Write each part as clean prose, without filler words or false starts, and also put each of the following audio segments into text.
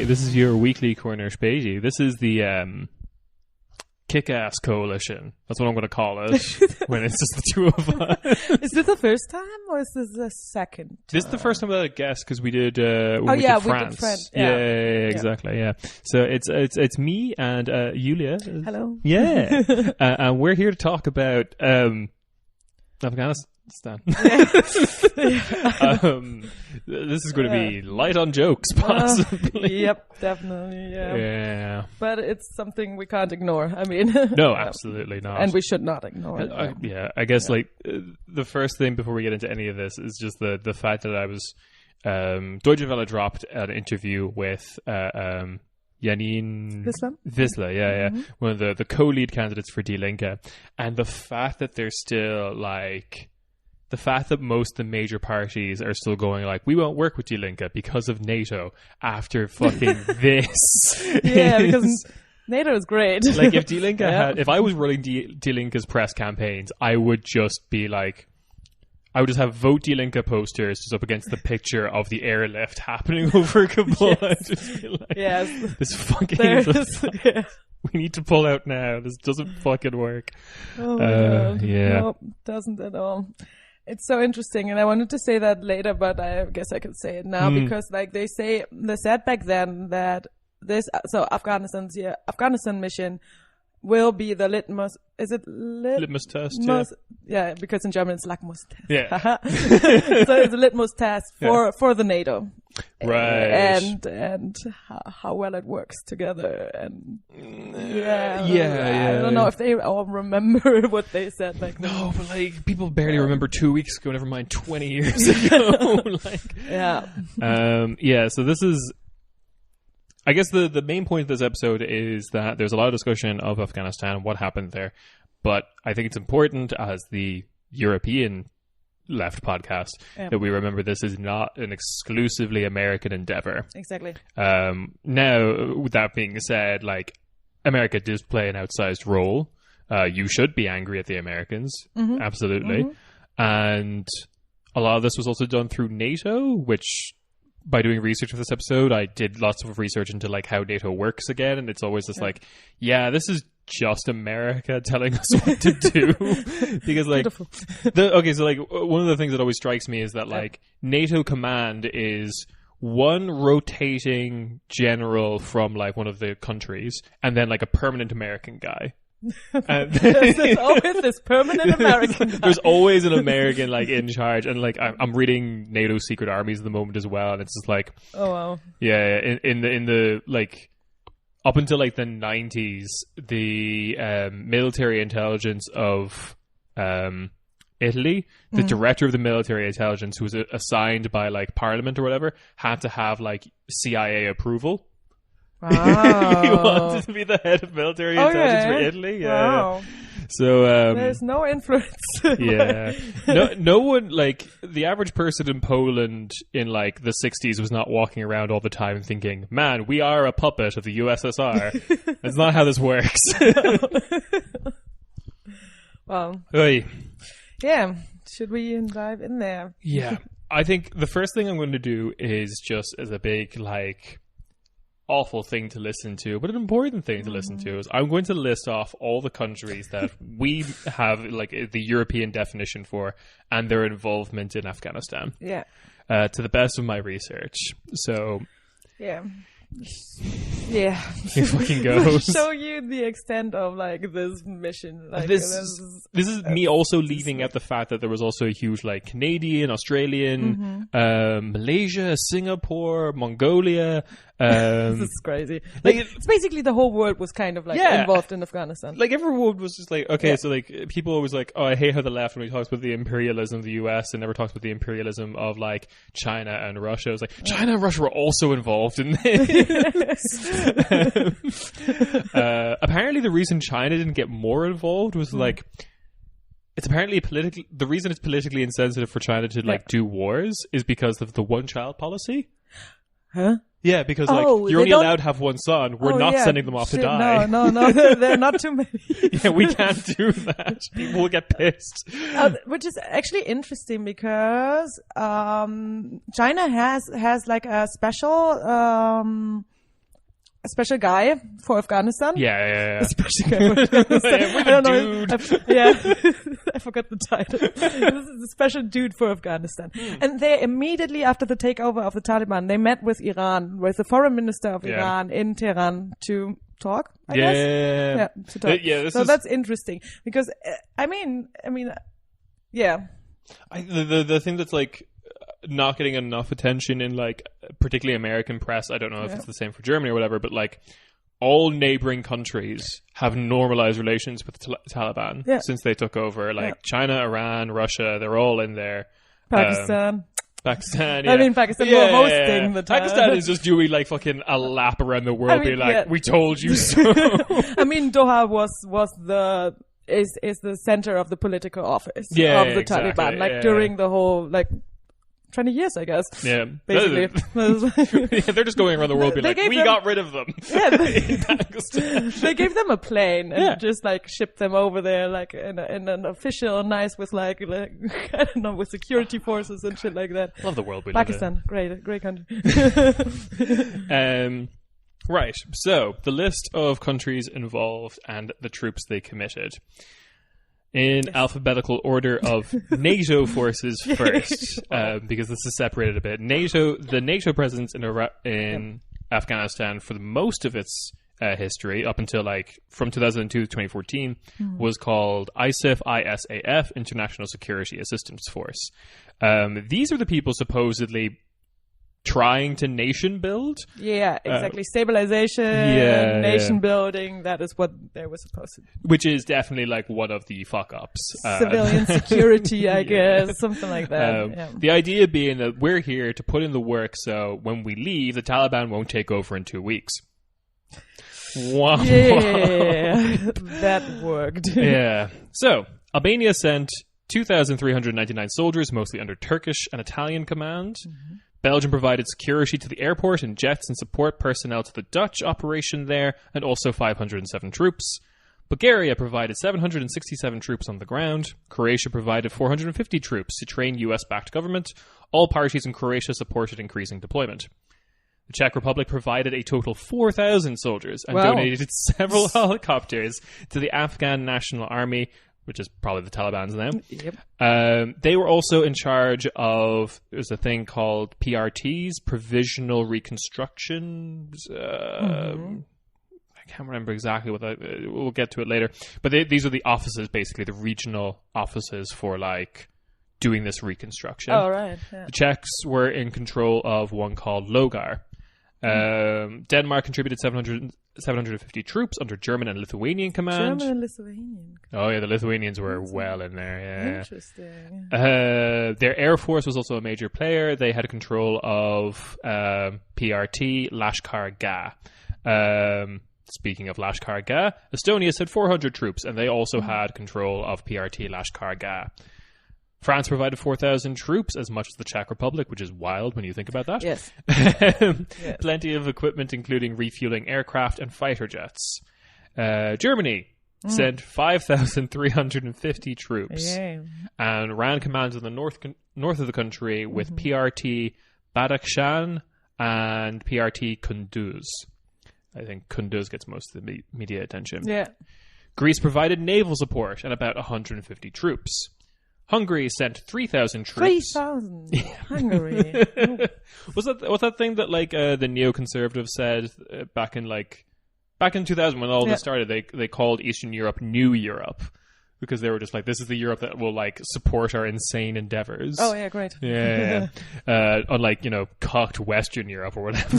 This is your weekly corner Späti. This is the kick-ass coalition. That's what I'm going to call it when it's just the two of us. Is this the first time or is this the second? This is the first time that I guess because we did we did did France. France. Yeah, exactly. Yeah. So it's me and Julia. Hello. Yeah. And we're here to talk about Afghanistan. This is going to be light on jokes, possibly. Yep, definitely. Yeah. But it's something we can't ignore. I mean, no, absolutely not. And we should not ignore it. I guess like the first thing before we get into any of this is just the fact that I was Deutsche Welle dropped an interview with Janine Wissler, one of the co-lead candidates for Die Linke, and the fact that they're still like. The fact that most of the major parties are still going like, we won't work with Die Linke because of NATO after fucking this. Yeah, because NATO is great. Like if Die Linke if I was running Die Linke's press campaigns, I would just be like, I would just have vote Die Linke posters just up against the picture of the airlift happening over Kabul. Yes. Just be like, yes. This fucking we need to pull out now. This doesn't fucking work. Oh my God. Yeah. No, doesn't at all. It's so interesting, and I wanted to say that later, but I guess I could say it now because, like they said back then that Afghanistan mission will be the litmus. Is it litmus test? Yeah, because in German it's Lackmus test. Yeah. So it's a litmus test for the NATO, right? And how well it works together, and I don't know if they all remember what they said back then. No, but like people barely remember 2 weeks ago. Never mind 20 years ago. So this is. I guess the main point of this episode is that there's a lot of discussion of Afghanistan, what happened there. But I think it's important as the European left podcast that we remember this is not an exclusively American endeavor. Exactly. Now, with that being said, like America does play an outsized role. You should be angry at the Americans. Mm-hmm. Absolutely. Mm-hmm. And a lot of this was also done through NATO, which... By doing research for this episode, I did lots of research into like how NATO works again, and it's always just like, this is just America telling us what to do. Because like, one of the things that always strikes me is that like NATO command is one rotating general from like one of the countries, and then like a permanent American guy. There's always this permanent American guy. There's always an American like in charge, and like I'm reading NATO Secret Armies at the moment as well, and it's just like, oh wow, in the like up until like the 90s, the military intelligence of Italy, the director of the military intelligence, who was assigned by like Parliament or whatever, had to have like CIA approval. Wow. He wanted to be the head of military intelligence for Italy. Yeah. Wow. So there's no influence. No one, like the average person in Poland in like the 60s was not walking around all the time thinking, man, we are a puppet of the USSR. That's not how this works. Well, yeah, should we dive in there? Yeah, I think the first thing I'm going to do is just as a big like awful thing to listen to, but an important thing to listen to, is I'm going to list off all the countries that we have like the European definition for and their involvement in Afghanistan. Yeah. To the best of my research. So yeah. Here fucking goes. Show you the extent of like this mission. Like, this is me also leaving out the fact that there was also a huge like Canadian, Australian, Malaysia, Singapore, Mongolia. This is crazy. Like it's basically the whole world was kind of like involved in Afghanistan. Like everyone was just like, okay, so like people always like, oh, I hate how the left, when he talks about the imperialism of the US and never talks about the imperialism of like China and Russia. It was like China and Russia were also involved in this. Apparently the reason China didn't get more involved was like, it's apparently the reason it's politically insensitive for China to like do wars is because of the one-child policy. Huh? Yeah, because like you're only allowed to have one son. We're not sending them off to die. No, they're not too many. Yeah, we can't do that. People will get pissed. Which is actually interesting because China has like a special special guy for Afghanistan. Yeah. A special guy for Afghanistan. I don't know. I forgot the title. This is a special dude for Afghanistan. And they immediately after the takeover of the Taliban, they met with Iran, with the foreign minister of Iran in Tehran to talk, I guess. Yeah, to talk. So that's interesting because, the thing that's like not getting enough attention in like particularly American press, I don't know if it's the same for Germany or whatever, but like all neighboring countries have normalized relations with the Taliban since they took over. Like China, Iran, Russia, they're all in there. Pakistan, yeah. I mean, Pakistan were hosting the time. Pakistan is just doing like fucking a lap around the world, being like, we told you so. I mean, Doha was the center of the political office of the Taliban, like during the whole 20 years, I guess. Yeah. Basically. They're just going around the world being like, we got rid of them. Yeah, they gave them a plane and just shipped them over there in an official nice with I don't know, with security forces and shit like that. Love the world we Pakistan, great country. Right. So the list of countries involved and the troops they committed. In alphabetical order of NATO forces first, because this is separated a bit. The NATO presence in Afghanistan for the most of its history, up until from 2002 to 2014, was called ISAF, International Security Assistance Force. These are the people supposedly trying to nation build. Yeah, exactly. Stabilization, nation building, that is what they were supposed to do. Which is definitely one of the fuck-ups. Civilian security, I guess, something like that. The idea being that we're here to put in the work so when we leave, the Taliban won't take over in 2 weeks. Wow. Yeah, that worked. Yeah. So, Albania sent 2,399 soldiers, mostly under Turkish and Italian command. Mm-hmm. Belgium provided security to the airport and jets and support personnel to the Dutch operation there, and also 507 troops. Bulgaria provided 767 troops on the ground. Croatia provided 450 troops to train US-backed government. All parties in Croatia supported increasing deployment. The Czech Republic provided a total of 4,000 soldiers and donated several helicopters to the Afghan National Army, which is probably the Taliban's now. Yep. They were also in charge of, there's a thing called PRTs, Provisional Reconstruction. I can't remember exactly what that, we'll get to it later. But these are the offices, basically, the regional offices for doing this reconstruction. Oh, right. Yeah. The Czechs were in control of one called Logar. Denmark contributed 750 troops under German and Lithuanian command. German and Lithuanian. Oh yeah, the Lithuanians were well in there. Yeah. Interesting. Their air force was also a major player. They had control of PRT, Lashkar Gah. Speaking of Lashkar Gah, Estonia sent 400 troops, and they also had control of PRT, Lashkar Gah. France provided 4,000 troops, as much as the Czech Republic, which is wild when you think about that. Yes. Plenty of equipment, including refueling aircraft and fighter jets. Germany sent 5,350 troops and ran commands in the north of the country with PRT Badakhshan and PRT Kunduz. I think Kunduz gets most of the media attention. Yeah. Greece provided naval support and about 150 troops. Hungary sent 3,000 troops. 3,000? Hungary. Was that thing that the neoconservatives said back in 2000 when all this started? They called Eastern Europe New Europe because they were just this is the Europe that will support our insane endeavors. Oh yeah, great. Yeah. Unlike cocked Western Europe or whatever.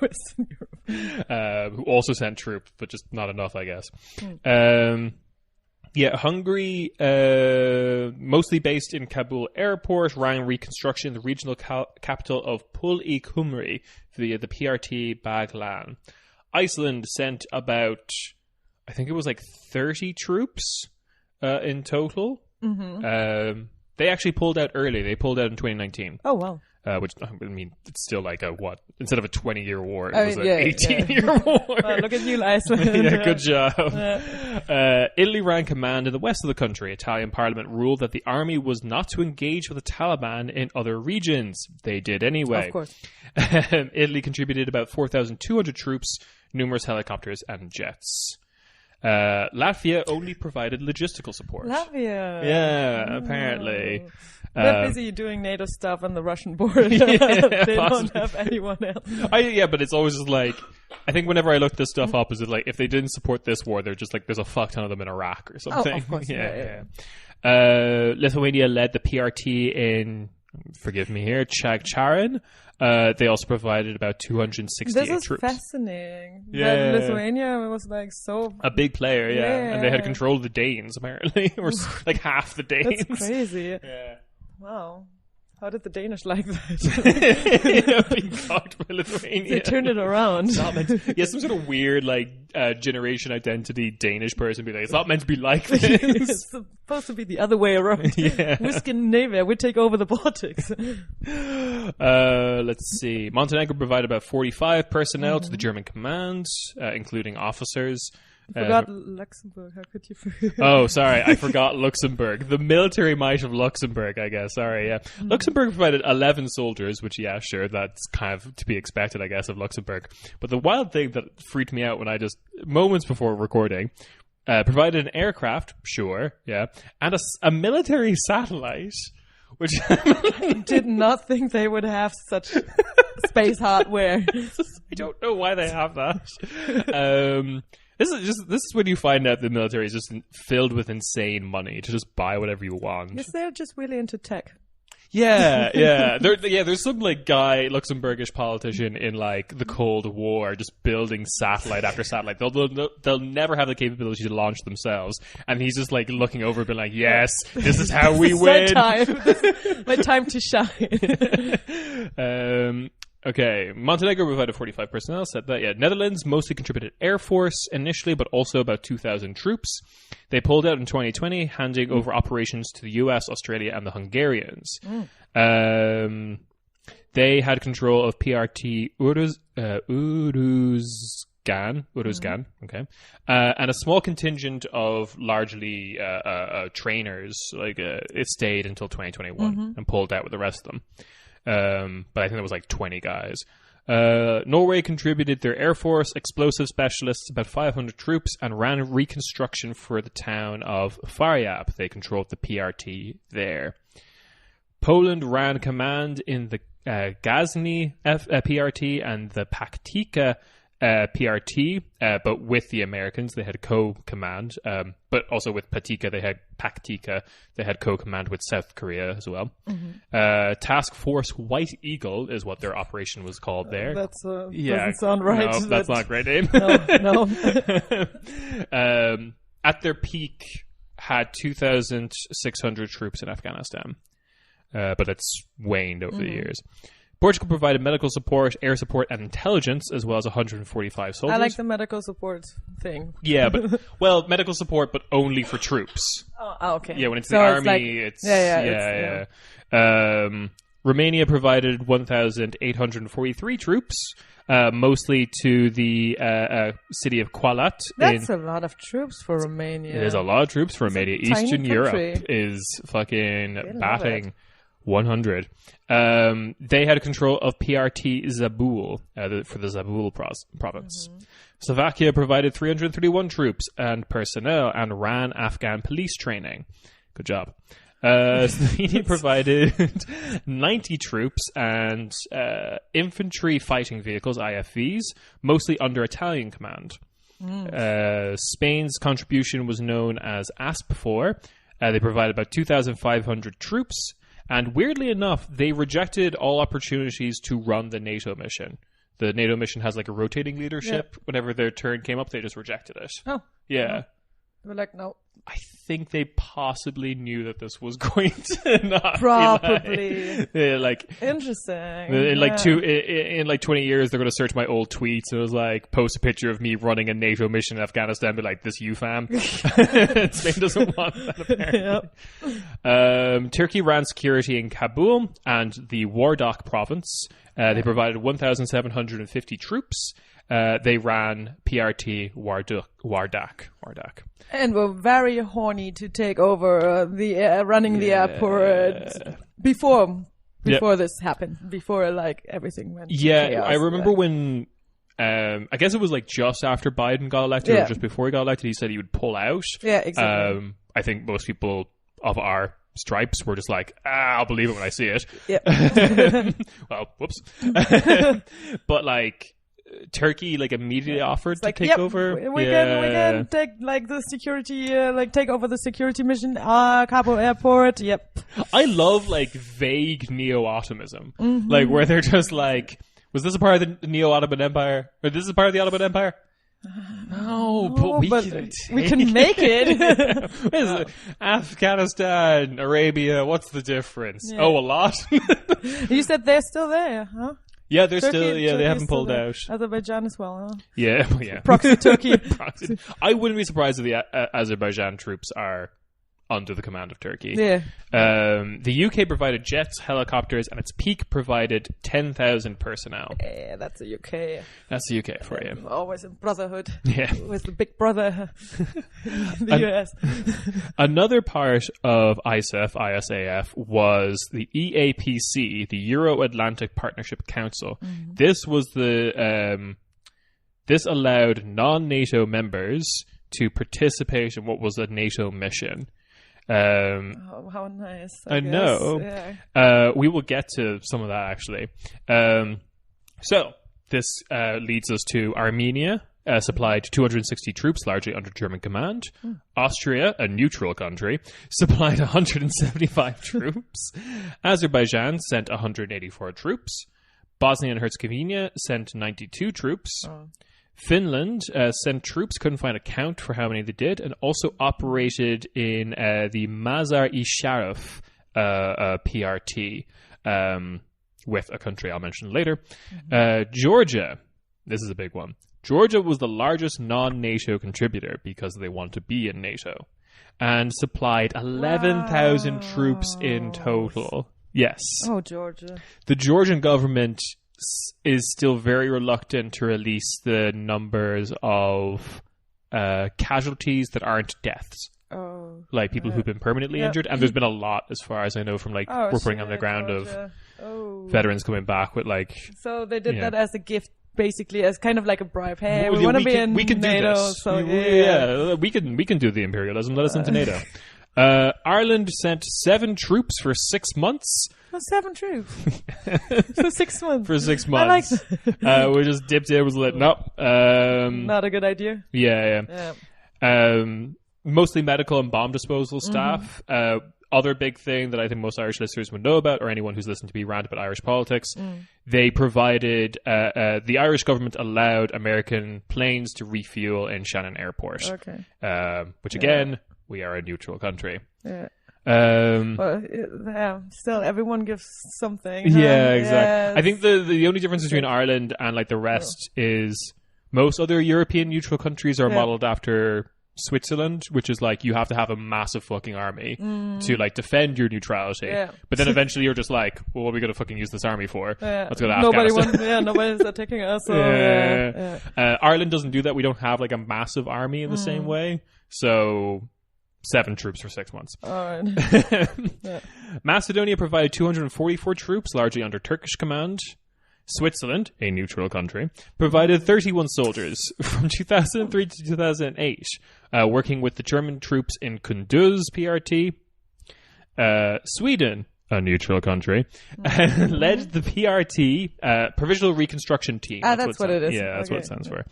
Western Europe. Who also sent troops, but just not enough, I guess. Yeah, Hungary, mostly based in Kabul airport, ran reconstruction in the regional capital of Pul-i-Kumri via the PRT Baglan. Iceland sent about, I think it was 30 troops in total. Mm-hmm. They actually pulled out early. They pulled out in 2019. Oh, wow. Which, I mean, it's still instead of a 20-year war, it was an 18-year war. Well, look at you, Iceland. Yeah, good job. Yeah. Italy ran command in the west of the country. Italian parliament ruled that the army was not to engage with the Taliban in other regions. They did anyway. Of course. Italy contributed about 4,200 troops, numerous helicopters and jets. Latvia only provided logistical support. Latvia. Yeah, apparently. They're busy doing NATO stuff on the Russian border. They don't have anyone else. But it's always just like, I think whenever I look this stuff up, is it like, if they didn't support this war, they're just like, there's a fuck ton of them in Iraq or something. Oh, of course. Yeah. Lithuania led the PRT in, forgive me here, Chagcharin. They also provided about 268 troops. This is fascinating. Yeah. That Lithuania was like so... a big player, yeah. And they had control of the Danes, apparently. Or like half the Danes. That's crazy. Yeah. Wow. How did the Danish like that? Being cocked by Lithuania. They turned it around. Some sort of weird, like, generation identity Danish person be like, it's not meant to be like this. It's supposed to be the other way around. Yeah. We're Scandinavia. We take over the Baltics. Let's see. Montenegro provided about 45 personnel to the German command, including officers. I forgot Luxembourg. How could you forget? Oh, sorry. I forgot Luxembourg. The military might of Luxembourg, I guess. Sorry, yeah. Luxembourg provided 11 soldiers, which, yeah, sure, that's kind of to be expected, I guess, of Luxembourg. But the wild thing that freaked me out when I just, moments before recording, provided an aircraft, sure, yeah, and a military satellite, which... I did not think they would have such space hardware. I don't know why they have that. This is when you find out the military is just filled with insane money to just buy whatever you want. Yes, they're just really into tech. Yeah. There's some like guy, Luxembourgish politician in like the Cold War, just building satellite after satellite. They'll never have the capability to launch themselves, and he's just like looking over, being like, "Yes, this is how we win. My time to shine." Okay, Montenegro provided 45 personnel, said that, yeah. Netherlands mostly contributed Air Force initially, but also about 2,000 troops. They pulled out in 2020, handing over operations to the US, Australia, and the Hungarians. They had control of PRT Uruzgan, okay, and a small contingent of largely trainers. Like it stayed until 2021 and pulled out with the rest of them. But I think it was like 20 guys. Norway contributed their air force, explosive specialists, about 500 troops, and ran reconstruction for the town of Faryab. They controlled the PRT there. Poland ran command in the Gazny PRT and the Paktika PRT, but with the Americans, they had co-command. But also with Paktika, they had co-command with South Korea as well. Task Force White Eagle is what their operation was called there. Doesn't sound right. No, that's not a great name. No. At their peak, had 2,600 troops in Afghanistan, but it's waned over the years. Portugal provided medical support, air support, and intelligence, as well as 145 soldiers. I like the medical support thing. Yeah, but, medical support, but only for troops. Oh, okay. Yeah, when it's the army, it's... Romania provided 1,843 troops, mostly to the city of Qualat. That's a lot of troops for Romania. It is a lot of troops for Romania. Eastern Europe is fucking batting 100. They had control of PRT Zabul for the Zabul province. Slovakia provided 331 troops and personnel and ran Afghan police training. Good job. Slovenia provided 90 troops and infantry fighting vehicles, IFVs, mostly under Italian command. Spain's contribution was known as ASP4. They provided about 2,500 troops. And weirdly enough, they rejected all opportunities to run the NATO mission. The NATO mission has like a rotating leadership. Yeah. Whenever their turn came up, they just rejected it. Oh. Yeah. They were like, no. I think they possibly knew that this was going to not probably be like interesting. In like 20 years, they're going to search my old tweets and it was like post a picture of me running a NATO mission in Afghanistan, be like, "This you, fam." Spain doesn't want that. Apparently. Turkey ran security in Kabul and the Wardak province. They provided 1,750 troops. They ran PRT Wardak. And were very horny to take over running the airport before this happened. Before like everything went. Yeah, chaos, I remember when I guess it was like just after Biden got elected or just before he got elected, he said he would pull out. Yeah, exactly. I think most people of our stripes were just like, I'll believe it when I see it. Yeah. Well, whoops. But like Turkey like immediately offered to take over. We can take like the security, take over the security mission, Kabul airport. Yep. I love like vague neo-Ottomanism, like where they're just like, was this a part of the Neo-Ottoman Empire? Or this is a part of the Ottoman Empire? No, but we can make it. Afghanistan, Arabia, what's the difference? Yeah. Oh, a lot. You said they're still there, huh? Yeah, they're Turkey, still. Yeah, Turkey they haven't pulled there. out. Azerbaijan as well, huh? Yeah, yeah. Proxy Turkey. Proxy. I wouldn't be surprised if the Azerbaijan troops are under the command of Turkey. Yeah. The UK provided jets, helicopters, and its peak provided 10,000 personnel. Yeah, that's the UK. That's the UK for you. Always in brotherhood. Yeah. With the big brother in the US. Another part of ISAF was the EAPC, the Euro-Atlantic Partnership Council. This was this allowed non-NATO members to participate in what was a NATO mission. How nice. I know. Yeah. We will get to some of that actually. So this leads us to Armenia, supplied 260 troops, largely under German command. Austria, a neutral country, supplied 175 troops. Azerbaijan sent 184 troops. Bosnia and Herzegovina sent 92 troops. Finland sent troops, couldn't find a count for how many they did, and also operated in the Mazar-e Sharif PRT with a country I'll mention later. Georgia, this is a big one. Georgia was the largest non-NATO contributor because they want to be in NATO, and supplied 11,000 troops in total. Yes. Oh, Georgia. The Georgian government is still very reluctant to release the numbers of casualties that aren't deaths. Oh. Like people who've been permanently injured. And there's been a lot, as far as I know, from like reporting on the ground Georgia. of veterans coming back with like... So they did that as a gift, basically, as kind of like a bribe. Hey, we want to be in we can NATO. Do this. So we can do the imperialism. Let us into NATO. Ireland sent 7 troops for 6 months. 7 troops for 6 months. For 6 months. I like that. We just dipped in, was like, nope. Not a good idea. Yeah. Mostly medical and bomb disposal staff. Other big thing that I think most Irish listeners would know about, or anyone who's listened to me rant about Irish politics, they provided, the Irish government allowed American planes to refuel in Shannon Airport. Okay. Which again, we are a neutral country. Yeah. But still, everyone gives something. Yeah, exactly. I think the only difference between Ireland and like the rest is most other European neutral countries are modeled after Switzerland, which is like you have to have a massive fucking army to like defend your neutrality. Yeah. But then eventually you're just like, well, what are we going to fucking use this army for? Let's go to Afghanistan. Nobody's attacking us. So, Ireland doesn't do that. We don't have like a massive army in the same way. So 7 troops for 6 months. All right. Macedonia provided 244 troops, largely under Turkish command. Switzerland, a neutral country, provided 31 soldiers from 2003 to 2008, working with the German troops in Kunduz PRT. Sweden, a neutral country, led the PRT, Provisional Reconstruction Team. That's what it is. Yeah, that's what it stands for.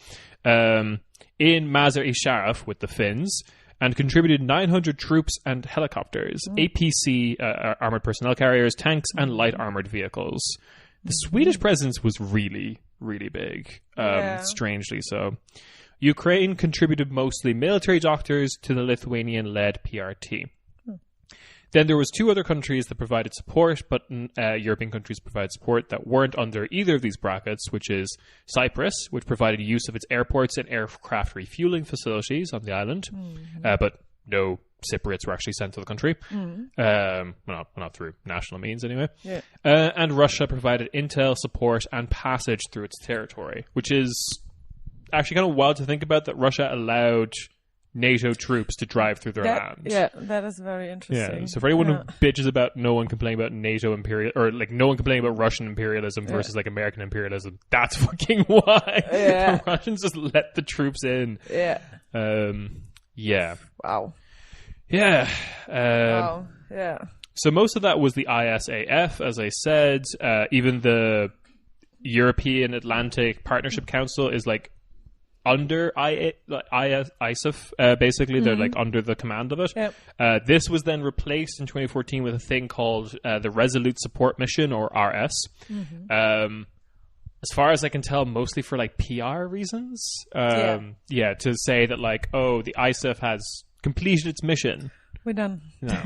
In Mazar-e Sharif with the Finns, and contributed 900 troops and helicopters, APC, armored personnel carriers, tanks, and light armored vehicles. The Swedish presence was really, really big, strangely so. Ukraine contributed mostly military doctors to the Lithuanian-led PRT. Then there was 2 other countries that provided support, but European countries provided support that weren't under either of these brackets, which is Cyprus, which provided use of its airports and aircraft refueling facilities on the island, but no Cypriots were actually sent to the country. Not through national means anyway. And Russia provided intel, support, and passage through its territory, which is actually kind of wild to think about, that Russia allowed NATO troops to drive through their land. Yeah, that is very interesting. Yeah, so for anyone who bitches about no one complaining about NATO imperial, or like no one complaining about Russian imperialism versus like American imperialism, that's fucking why the Russians just let the troops in. Yeah. Yeah. Wow. Yeah. Wow. Yeah. So most of that was the ISAF, as I said. Even the European Atlantic Partnership Council is like under ISAF, basically. They're like under the command of it. Yep. This was then replaced in 2014 with a thing called the Resolute Support Mission, or RS. As far as I can tell, mostly for like PR reasons. To say that like, oh, the ISAF has completed its mission. We're done. No.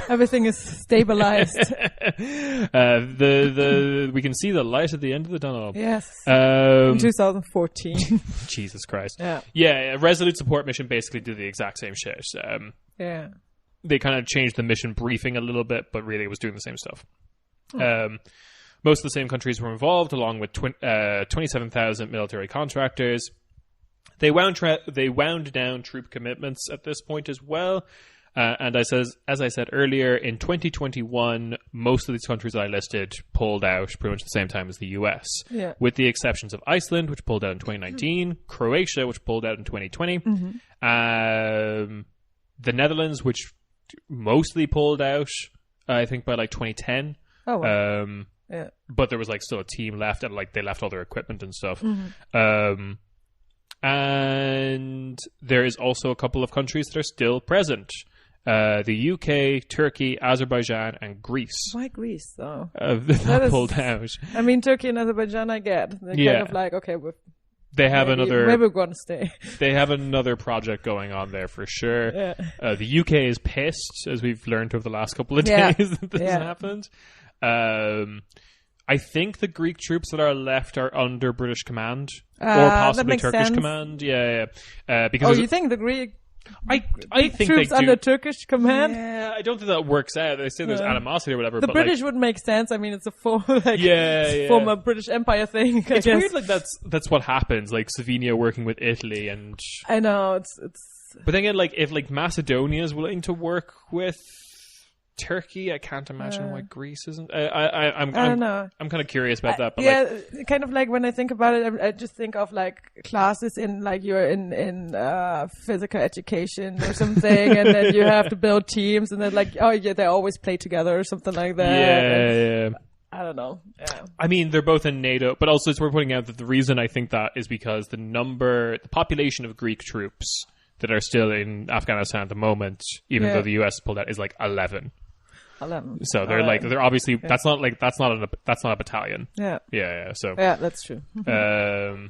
Everything is stabilized. We can see the light at the end of the tunnel. Yes. In 2014. Jesus Christ. Yeah. Yeah. A Resolute Support Mission basically did the exact same shit. Yeah. They kind of changed the mission briefing a little bit, but really it was doing the same stuff. Most of the same countries were involved, along with 27,000 military contractors. They wound down troop commitments at this point as well. And as I said earlier, in 2021, most of these countries that I listed pulled out pretty much the same time as the US. Yeah. With the exceptions of Iceland, which pulled out in 2019, Croatia, which pulled out in 2020, the Netherlands, which mostly pulled out, I think, by like 2010. Oh, wow. Yeah. But there was like still a team left, and like they left all their equipment and stuff. And there is also a couple of countries that are still present. The UK, Turkey, Azerbaijan, and Greece. Why Greece, though? That pulled out. I mean, Turkey and Azerbaijan, I get. They're kind of like, okay, maybe we're going to stay. They have another project going on there for sure. Yeah. The UK is pissed, as we've learned over the last couple of days that this happened. I think the Greek troops that are left are under British command or possibly Turkish command. Yeah. Because you think the Greek I think troops they do. Under Turkish command? Yeah, I don't think that works out. They say there's animosity or whatever. The but British like, would make sense. I mean, it's a former British Empire thing. It's weird. Like that's what happens. Like Slovenia working with Italy, and I know it's. But then again, like if like Macedonia is willing to work with Turkey, I can't imagine why Greece isn't. I don't know. I'm kind of curious about that. But kind of like when I think about it, I just think of like classes in like you're in physical education or something, and then you have to build teams, and then like they always play together or something like that. Yeah. I don't know. Yeah. I mean, they're both in NATO, but also it's worth pointing out that the reason I think that is because the population of Greek troops that are still in Afghanistan at the moment, even though the US pulled out, is like 11. 11. So they're obviously that's not a battalion. Yeah. So that's true. The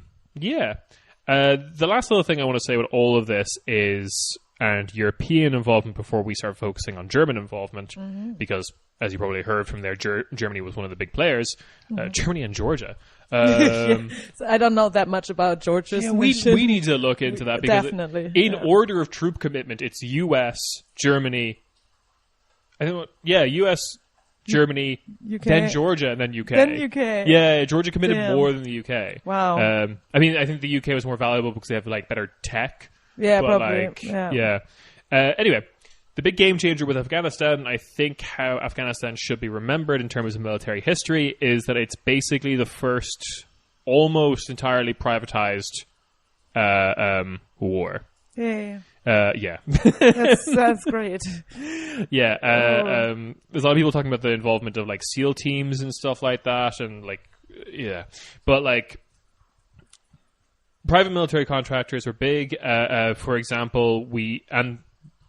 last little thing I want to say with all of this is European involvement before we start focusing on German involvement, because as you probably heard from there, Germany was one of the big players. Germany and Georgia. So I don't know that much about Georgia's mission. We need to look into that because definitely in order of troop commitment, it's US, Germany. I think, US, Germany, UK. then Georgia, and then UK. Then UK. Yeah, Georgia committed more than the UK. Wow. I mean, I think the UK was more valuable because they have like better tech. Yeah, but probably. Anyway, the big game changer with Afghanistan, I think how Afghanistan should be remembered in terms of military history, is that it's basically the first almost entirely privatized war. Yeah. That's great. Yeah, there's a lot of people talking about the involvement of like SEAL teams and stuff like that, and like but like private military contractors are big. For example,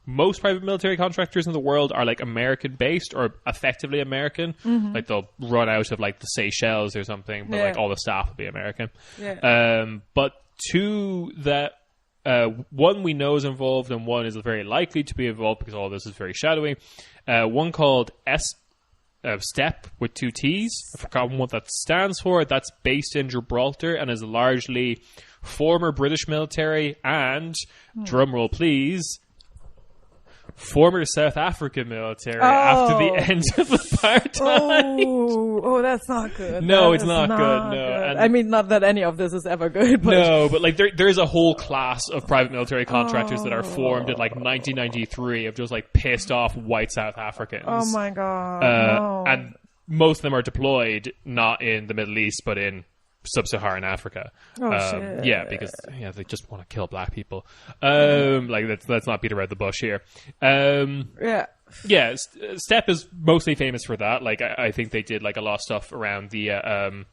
most private military contractors in the world are like American based or effectively American. Like they'll run out of like the Seychelles or something, but like all the staff will be American. But two that. One we know is involved, and one is very likely to be involved because all this is very shadowy. One called STEP with 2 T's. I've forgotten what that stands for. That's based in Gibraltar and is largely former British military and, drumroll please, former South African military after the end of apartheid. Oh, that's not good. No, it's not good. No, good. I mean, not that any of this is ever good. But no, but like there's a whole class of private military contractors that are formed in like 1993 of just like pissed off white South Africans. Oh my god! No. And most of them are deployed not in the Middle East, but in sub-Saharan Africa. Shit. Yeah, because they just want to kill black people. Like let's not beat around the bush here. Yeah, Step is mostly famous for that. Like I think they did like a lot of stuff around the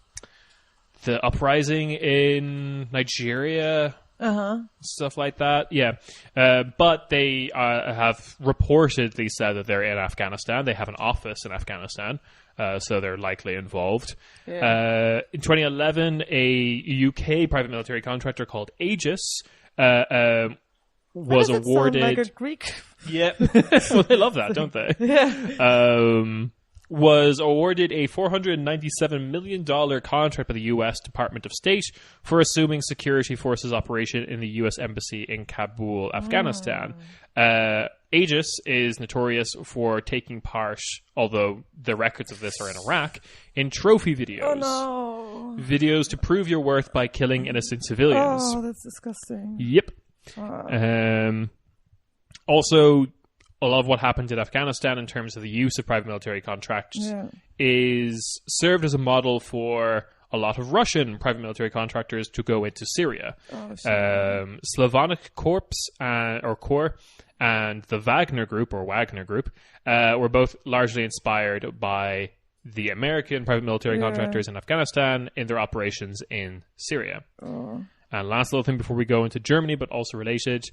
uprising in Nigeria. Stuff like that. Yeah. But they have reportedly said that they're in Afghanistan. They have an office in Afghanistan. So they're likely involved. Yeah. In 2011, a UK private military contractor called Aegis was awarded. Sound like a Greek. Yeah, well, they love that, don't they? Yeah. Was awarded a $497 million contract by the U.S. Department of State for assuming security forces operation in the U.S. Embassy in Kabul, Afghanistan. Aegis is notorious for taking part, although the records of this are in Iraq, in trophy videos. Oh no. Videos to prove your worth by killing innocent civilians. Oh, that's disgusting. Yep. Also, a lot of what happened in Afghanistan in terms of the use of private military contracts is served as a model for a lot of Russian private military contractors to go into Syria. Slavonic Corps and the Wagner Group were both largely inspired by the American private military contractors in Afghanistan in their operations in Syria. And last little thing before we go into Germany, but also related,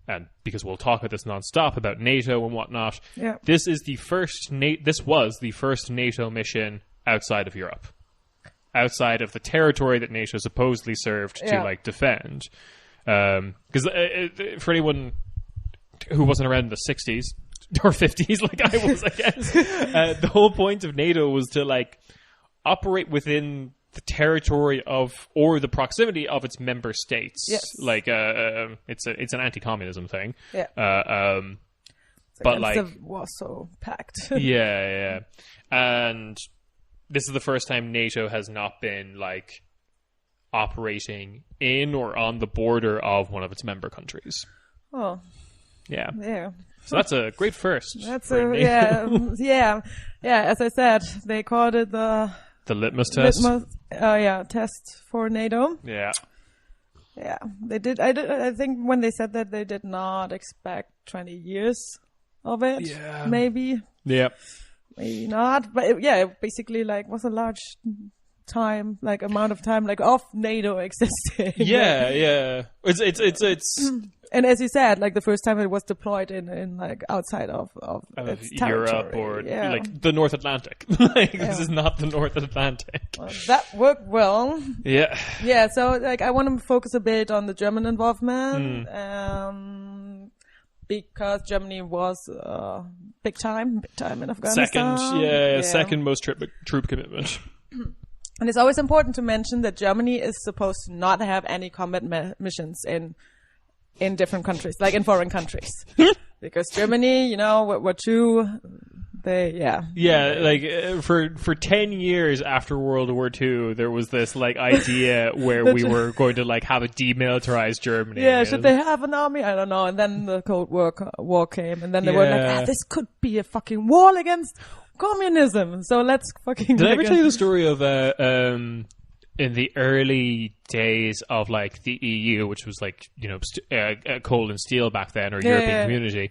and because we'll talk about this nonstop about NATO and whatnot, this was the first NATO mission outside of Europe, outside of the territory that NATO supposedly served to like defend. Because for anyone who wasn't around in the 60s or 50s like I was, I guess, the whole point of NATO was to like operate within the territory of or the proximity of its member states. Yes. Like it's an anti-communism thing. Yeah. But like the Warsaw Pact. yeah. And this is the first time NATO has not been like operating in or on the border of one of its member countries. Oh. Yeah. Yeah. So that's a great first. That's yeah. As I said, they called it the litmus test. Test for NATO. Yeah. Yeah, they did. I think when they said that, they did not expect 20 years of it. Yeah. Maybe. Yeah. Maybe not. But it basically like was a large time, like amount of time, like of NATO existing. Yeah. It's. And as you said, like the first time it was deployed in like outside of its Europe or like the North Atlantic. This is not the North Atlantic. Well, that worked well. Yeah. Yeah. So like I want to focus a bit on the German involvement, because Germany was big time in Afghanistan. Second most troop commitment. And it's always important to mention that Germany is supposed to not have any combat missions in different countries, like in foreign countries, because Germany, World War II, like for 10 years after World War II, there was this like idea where we were going to like have a demilitarized Germany. Yeah, should they have an army? I don't know. And then the Cold War came, and then they were like, this could be a fucking war against communism. So let's fucking. Did I ever tell you the story of in the early days of like the EU, which was like, coal and steel back then, or European Community,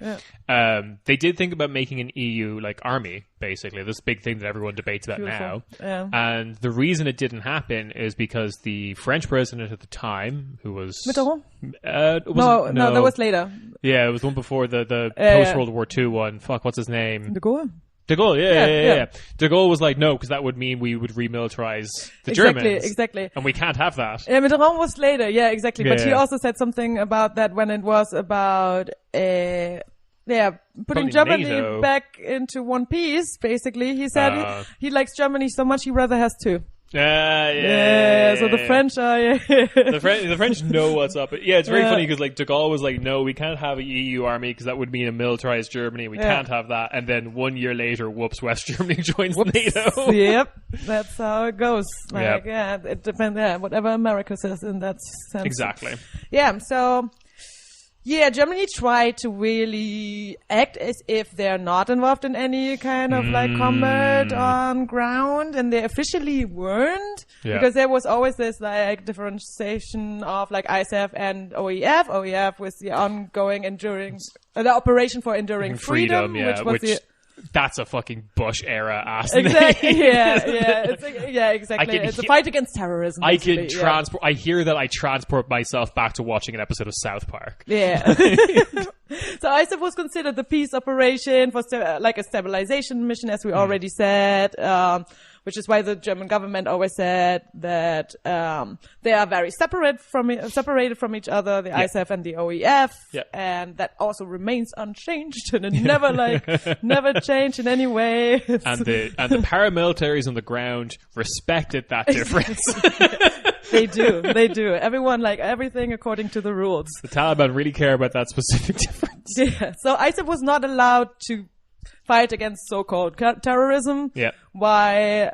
they did think about making an EU like army, basically, this big thing that everyone debates about now. Yeah. And the reason it didn't happen is because the French president at the time, who was Mitterrand? No, that was later. Yeah, it was one before the post World War II one. Fuck, what's his name? De Gaulle, yeah. De Gaulle was like, no, because that would mean we would remilitarize the Germans. Exactly. And we can't have that. Yeah, Mitterrand was later, exactly. But he also said something about that when it was about, putting Germany back into one piece, basically. He said he likes Germany so much he rather has two. Yeah, so the French are... the French know what's up. Yeah, it's very funny because like de Gaulle was like, no, we can't have an EU army because that would mean a militarized Germany. We can't have that. And then 1 year later, whoops, West Germany joins NATO. Yep, that's how it goes. Like, it depends. Yeah, whatever America says in that sense. Exactly. Yeah, so... Yeah, Germany tried to really act as if they're not involved in any kind of like combat on ground, and they officially weren't, because there was always this like differentiation of like ISAF and OEF. OEF was the ongoing the Operation for Enduring Freedom, which that's a fucking Bush era ass exactly. name. Exactly. It's a fight against terrorism. I can transport. I hear that I transport myself back to watching an episode of South Park. Yeah. So ISAF was considered the peace operation for like a stabilization mission, as we already said. Which is why the German government always said that they are very separated from each other, the ISAF and the OEF, and that also remains unchanged, and it never changed in any way. And the paramilitaries on the ground respected that difference. They do. Everyone, like, everything according to the rules. The Taliban really care about that specific difference. Yeah. So ISAF was not allowed to fight against so-called terrorism. Yeah. While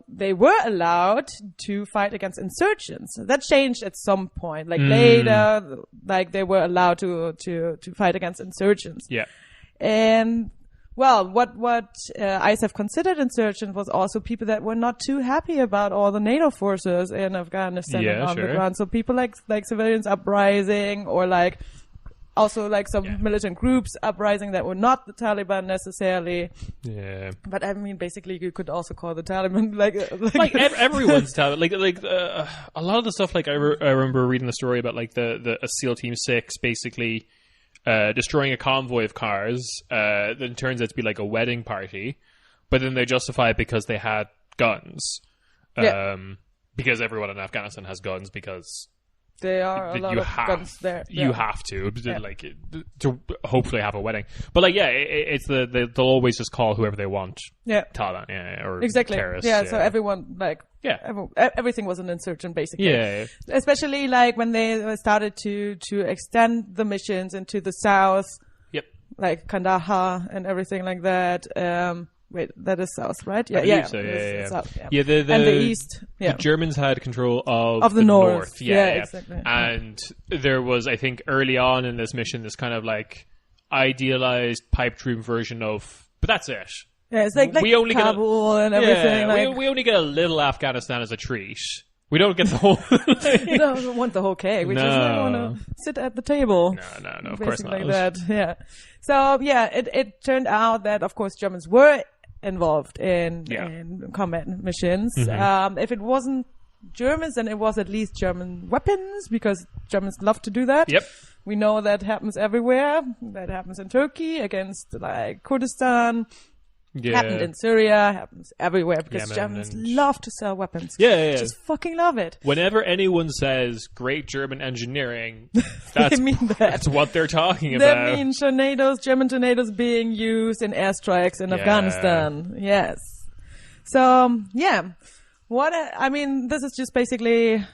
they were allowed to fight against insurgents. That changed at some point. Like later, like they were allowed to fight against insurgents. Yeah. And well, what ISAF considered insurgents was also people that were not too happy about all the NATO forces in Afghanistan and on the ground. So people like civilians uprising, or like also like some militant groups uprising that were not the Taliban necessarily. Yeah. But I mean, basically, you could also call the Taliban like everyone's Taliban. Like a lot of the stuff. Like I remember reading a story about like the SEAL Team 6 basically destroying a convoy of cars. Then turns out to be like a wedding party, but then they justify it because they had guns. Because everyone in Afghanistan has guns because. There are a lot of guns there. You have to, like, to hopefully have a wedding. But, like, it's they'll always just call whoever they want. Yeah. Taliban, or terrorists. Yeah, so everyone, like, everything was an insurgent, basically. Yeah. Especially, like, when they started to extend the missions into the south. Yep. Like Kandahar and everything like that. Wait, that is south, right? Yeah. So, south, and the east. Yeah. The Germans had control of the north. Yeah, exactly. And there was, I think, early on in this mission, this kind of like idealized pipe dream version of, but that's it. Yeah, it's like we only Kabul and everything. Yeah, we only get a little Afghanistan as a treat. We don't get the whole. We don't want the whole cake. We just want to sit at the table. No, of course not. Like that. Yeah. So it turned out that of course Germans were involved in combat missions. Mm-hmm. If it wasn't Germans, then it was at least German weapons, because Germans love to do that. Yep. We know that happens everywhere. That happens in Turkey against like Kurdistan. Yeah. Happened in Syria, happens everywhere, because Germans love to sell weapons. Yeah. Just fucking love it. Whenever anyone says great German engineering, that's what they're talking about. That means German tornadoes being used in airstrikes in Afghanistan. Yes. So, this is just basically,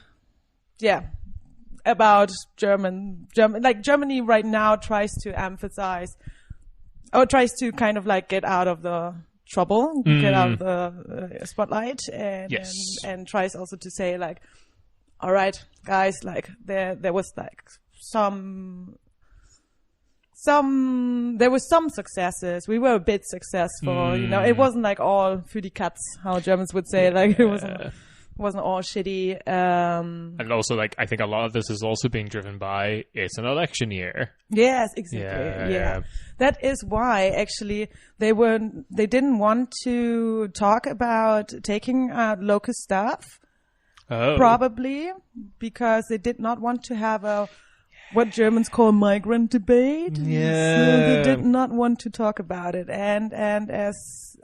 about German, like Germany right now tries to emphasize, or tries to kind of like get out of the trouble, get out of the spotlight, and tries also to say like, all right, guys, like there was like there was some successes. We were a bit successful, it wasn't like all für die Katz, how Germans would say, like it wasn't all shitty. And also, like, I think a lot of this is also being driven by it's an election year. Yes, exactly. Yeah. That is why actually they didn't want to talk about taking out local staff. Oh. Probably because they did not want to have what Germans call migrant debate. Yeah. So they did not want to talk about it. And as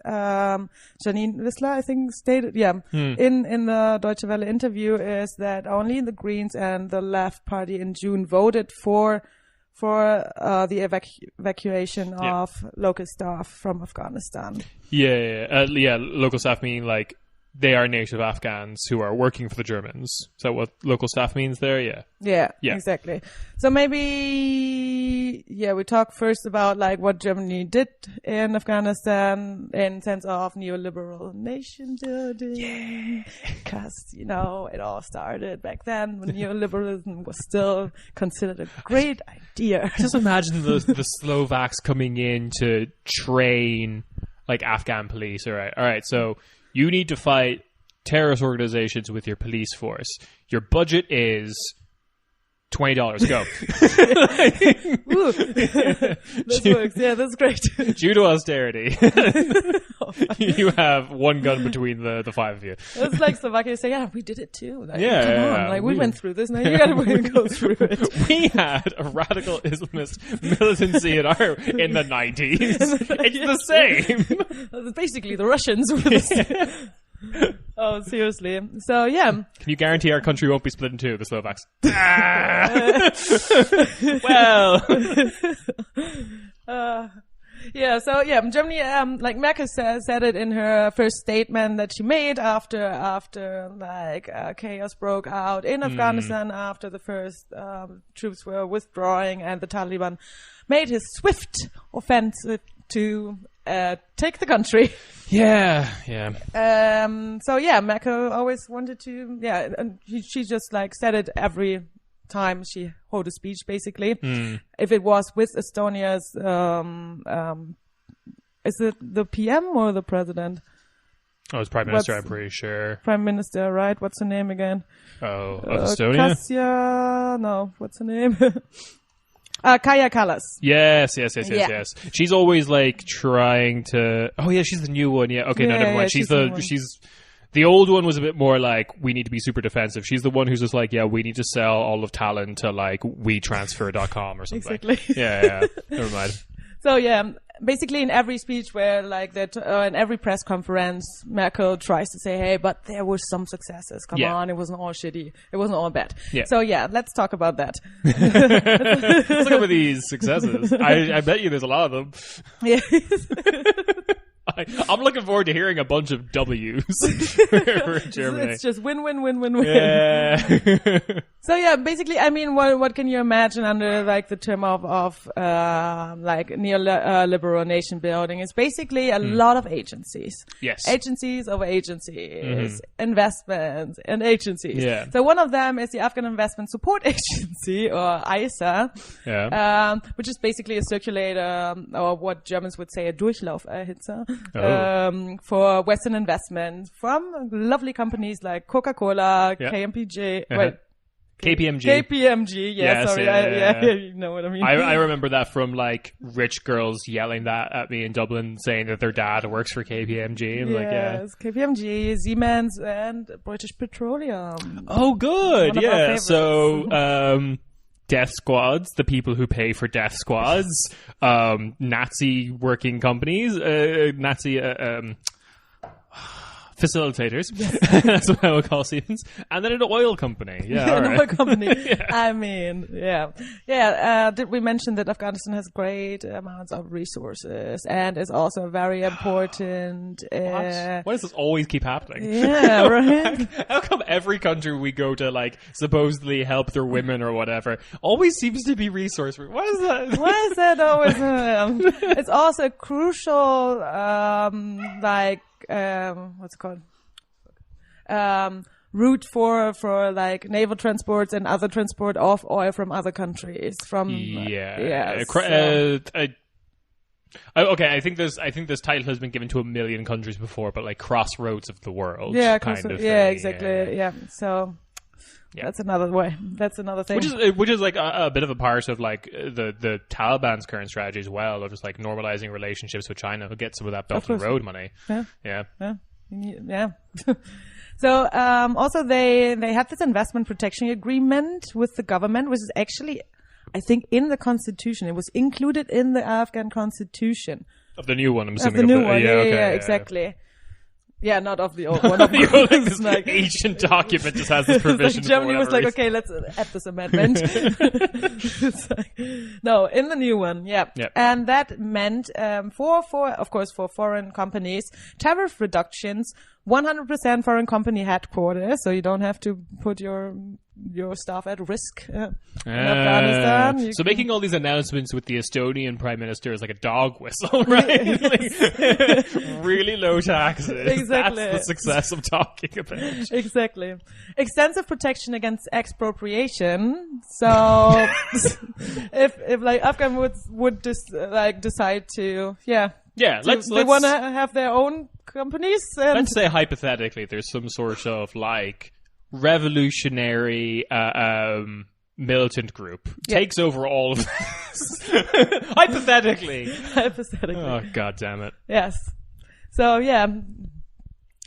Janine Wissler, I think, stated, in the Deutsche Welle interview, is that only the Greens and the Left Party in June voted for for the evacuation of local staff from Afghanistan. Local staff meaning like they are native Afghans who are working for the Germans. Is that what local staff means there? Yeah, exactly. So maybe, we talk first about like what Germany did in Afghanistan in sense of neoliberal nation building. Because, it all started back then when neoliberalism was still considered a great idea. Just imagine the Slovaks coming in to train like Afghan police. All right, so you need to fight terrorist organizations with your police force. Your budget is $20. Go. Ooh. This works. Yeah, that's great. Due to austerity, you have one gun between the five of you. It's like Slovakia saying, "Yeah, we did it too." Like, come on, like we went through this. Now you got to go through it. We had a radical Islamist militancy in the 90s. It's the same. It's basically the Russians. Oh, seriously. So, yeah. Can you guarantee our country won't be split in two, the Slovaks? Germany, like Merkel said it in her first statement that she made after chaos broke out in Afghanistan, after the first troops were withdrawing and the Taliban made his swift offensive to take the country. Merkel always wanted to, and she just like said it every time she hold a speech, basically. If it was with Estonia's, is it the PM or the president? Oh, it's Prime Minister, I'm pretty sure. Prime Minister, right? What's her name again? Oh, Estonia? What's her name? Kaja Kallas. Yes. She's always like trying to. Oh yeah, she's the new one. Yeah. Okay, no, never mind. She's the old one was a bit more like we need to be super defensive. She's the one who's just like, we need to sell all of Talon to like WeTransfer.com or something. Exactly. Yeah. Never mind. So basically in every speech where like that, in every press conference, Merkel tries to say, hey, but there were some successes. Come on, it wasn't all shitty. It wasn't all bad. Yeah. So let's talk about that. Let's look over these successes. I bet you there's a lot of them. Yeah. I'm looking forward to hearing a bunch of W's for Germany. It's just win. Yeah. So basically, I mean, what can you imagine under like the term of like neoliberal nation building? It's basically a lot of agencies. Yes. Agencies over agencies, investments and agencies. Yeah. So one of them is the Afghan Investment Support Agency, or ISA, which is basically a circulator, or what Germans would say a Durchlauferhitzer. For Western investment from lovely companies like Coca-Cola, KPMG. KPMG, you know what I mean. I remember that from like rich girls yelling that at me in Dublin, saying that their dad works for KPMG. And KPMG, Siemens, and British Petroleum. Oh, good, So, death squads, the people who pay for death squads, Nazi working companies, Nazi facilitators. Yes. That's what I would call Siemens. And then an oil company. Yeah, an oil company. I mean, did we mention that Afghanistan has great amounts of resources and is also very important? Why does this always keep happening? Yeah, right. How come every country we go to, like, supposedly help their women or whatever, always seems to be resource? Why is that? Why is that always? It's also crucial, what's it called? Route for like naval transports and other transport of oil from other countries. Okay, I think this title has been given to 1 million countries before, but like crossroads of the world. Yeah, exactly. Yeah. So. Yeah. That's another way. That's another thing. Which is like a bit of a part of like the Taliban's current strategy as well, of just like normalizing relationships with China to get some of that Belt and Road money. Yeah. So also they had this investment protection agreement with the government, which is actually, I think, in the constitution. It was included in the Afghan constitution. Of the new one, I'm assuming. Of the new one, exactly. Yeah, not of the old one. Of this ancient document just has this provision. Germany was like, okay, let's add this amendment. No, in the new one, yeah. Yep. And that meant for foreign companies, tariff reductions, 100% foreign company headquarters, so you don't have to put your staff at risk in Afghanistan. So making all these announcements with the Estonian Prime Minister is like a dog whistle, right? Like, really low taxes. Exactly. That's the success I'm talking about. Exactly. Extensive protection against expropriation. So if like Afghan would just like decide to they want to have their own companies. And let's say hypothetically there's some sort of like revolutionary militant group takes over all of this. Hypothetically. Oh, God damn it. Yes. So,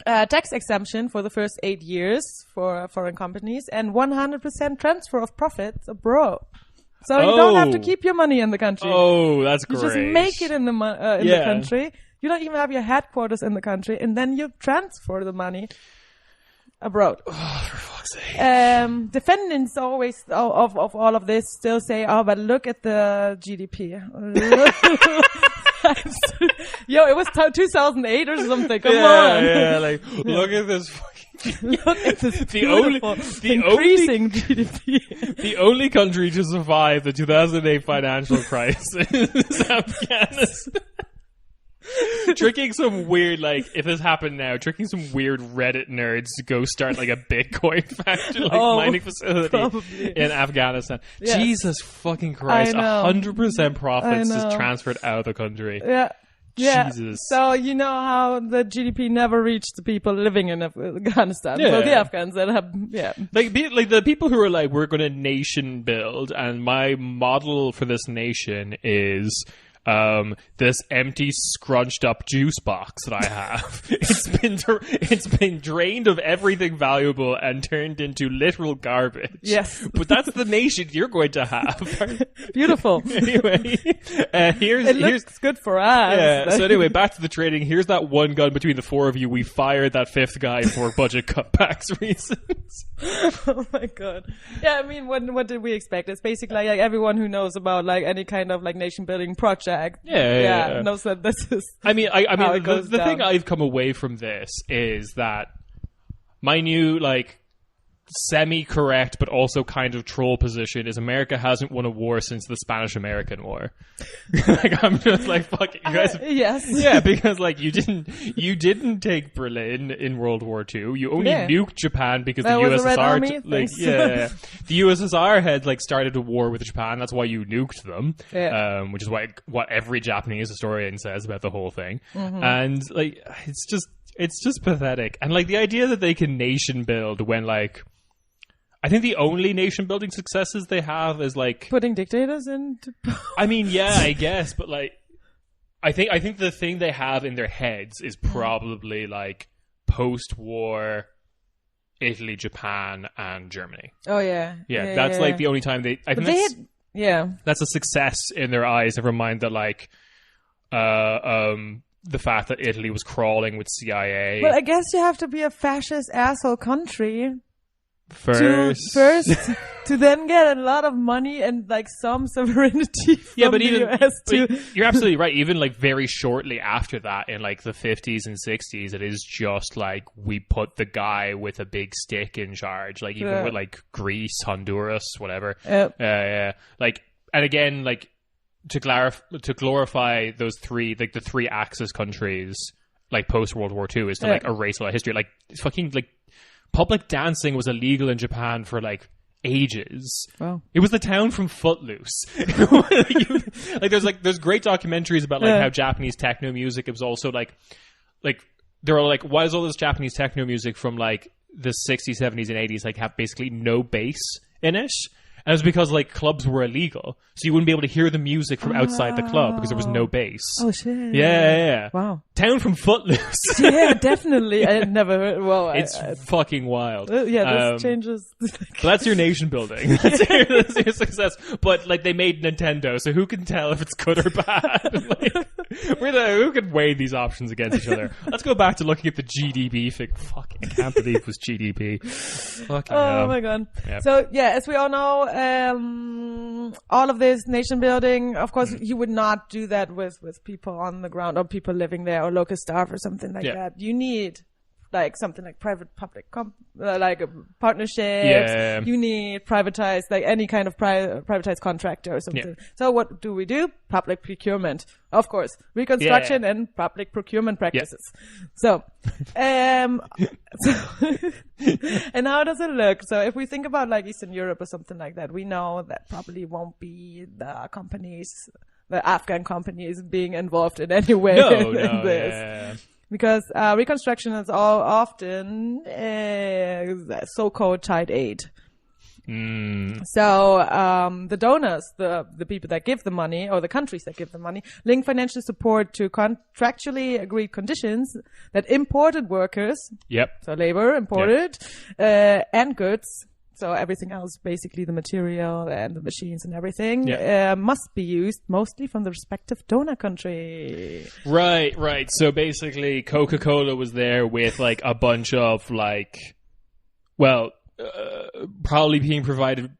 tax exemption for the first 8 years for foreign companies and 100% transfer of profits abroad. So you don't have to keep your money in the country. Oh, that's great. You just make it in the country. You don't even have your headquarters in the country, and then you transfer the money abroad. Oh, for fuck's sake. Defendants always of all of this still say, oh, but look at the GDP. Yo, it was 2008 or something. Come on. Yeah, like, look at this fucking... Look at this increasing GDP. The only country to survive the 2008 financial crisis is Afghanistan. Tricking some weird, like, if this happened now, tricking some weird Reddit nerds to go start, like, a Bitcoin factory, mining facility in Afghanistan. Yes. Jesus fucking Christ. 100% profits just transferred out of the country. Yeah. Yeah. Jesus. So, you know how the GDP never reached the people living in Afghanistan. Yeah. So the Afghans that have, Like the people who are like, we're going to nation build, and my model for this nation is... this empty, scrunched up juice box that I have. It's been drained of everything valuable and turned into literal garbage. Yes. But that's the nation you're going to have. Beautiful. Anyway, it looks good for us. Yeah. So anyway, back to the trading. Here's that one gun between the four of you. We fired that fifth guy for budget cutbacks reasons. Oh my God. Yeah, I mean, what did we expect? It's basically like everyone who knows about like any kind of like nation building project. Yeah. Knows that this is. I mean, the thing I've come away from this is that my new like semi-correct but also kind of troll position is America hasn't won a war since the Spanish-American War. Like I'm just like, fuck it, you guys. Yes. Yeah, because like you didn't take Berlin in World War II. You only nuked Japan because that the was USSR the the USSR had like started a war with Japan. That's why you nuked them. Yeah. Which is what every Japanese historian says about the whole thing. Mm-hmm. And like it's just pathetic. And like the idea that they can nation build when like I think the only nation building successes they have is like putting dictators in. I mean, yeah, I guess, but like I think the thing they have in their heads is probably like post-war Italy, Japan, and Germany. Oh yeah. Yeah, that's like the only time that's a success in their eyes. Never mind that like the fact that Italy was crawling with CIA. Well, I guess you have to be a fascist asshole country first to then get a lot of money and like some sovereignty from the US too. You're absolutely right. Even like very shortly after that, in like the 50s and 60s, it is just like we put the guy with a big stick in charge. Like even with like Greece, Honduras, whatever. Like, and again, like to glorify those three, like the three Axis countries, like post World War II, is to like erase a lot of history. Like fucking like. Public dancing was illegal in Japan for like ages. Wow. It was the town from Footloose. There's great documentaries about like how Japanese techno music. It was also like they're all like, why is all this Japanese techno music from like the 60s, 70s, and 80s like have basically no bass in it? And it was because, like, clubs were illegal. So you wouldn't be able to hear the music from outside the club because there was no bass. Oh, shit. Yeah. Wow. Town from Footloose. Yeah, definitely. I never heard. Well, it's fucking wild. This changes. But that's your nation building. That's your success. But, like, they made Nintendo, so who can tell if it's good or bad? Like, who can weigh these options against each other? Let's go back to looking at the GDP figure. Fuck, I can't believe it was GDP. Fucking hell. My god. Yep. So yeah, as we all know, all of this nation building, of course, you would not do that with people on the ground or people living there or local staff or something like that. You need like something like private-public like partnerships. Yeah. You need privatized, like any kind of privatized contractor or something. Yeah. So what do? Public procurement, of course, reconstruction and public procurement practices. Yeah. So, and how does it look? So if we think about like Eastern Europe or something like that, we know that probably won't be the Afghan companies being involved in any way in this. Yeah. Because reconstruction is often so-called child aid. So the donors, the people that give the money, or the countries that give the money, link financial support to contractually agreed conditions that imported workers, so labor imported, and goods, so everything else, basically the material and the machines and everything, must be used mostly from the respective donor country. Right. So basically Coca-Cola was there with like a bunch of like, probably being provided,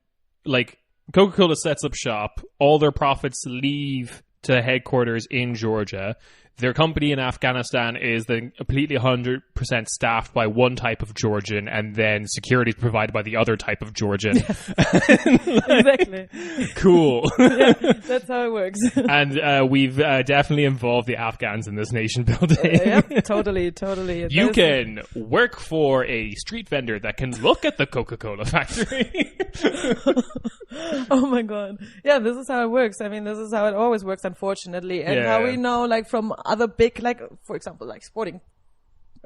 like Coca-Cola sets up shop, all their profits leave to headquarters in Georgia. Their company in Afghanistan is then completely 100% staffed by one type of Georgian, and then security is provided by the other type of Georgian. Yes. Exactly. Cool. Yeah, that's how it works. And we've definitely involved the Afghans in this nation building. Yep, totally. You can work for a street vendor that can look at the Coca-Cola factory. Oh my god. Yeah, this is how it works. I mean, this is how it always works, unfortunately. And how we know, like, from other big, like, for example, like sporting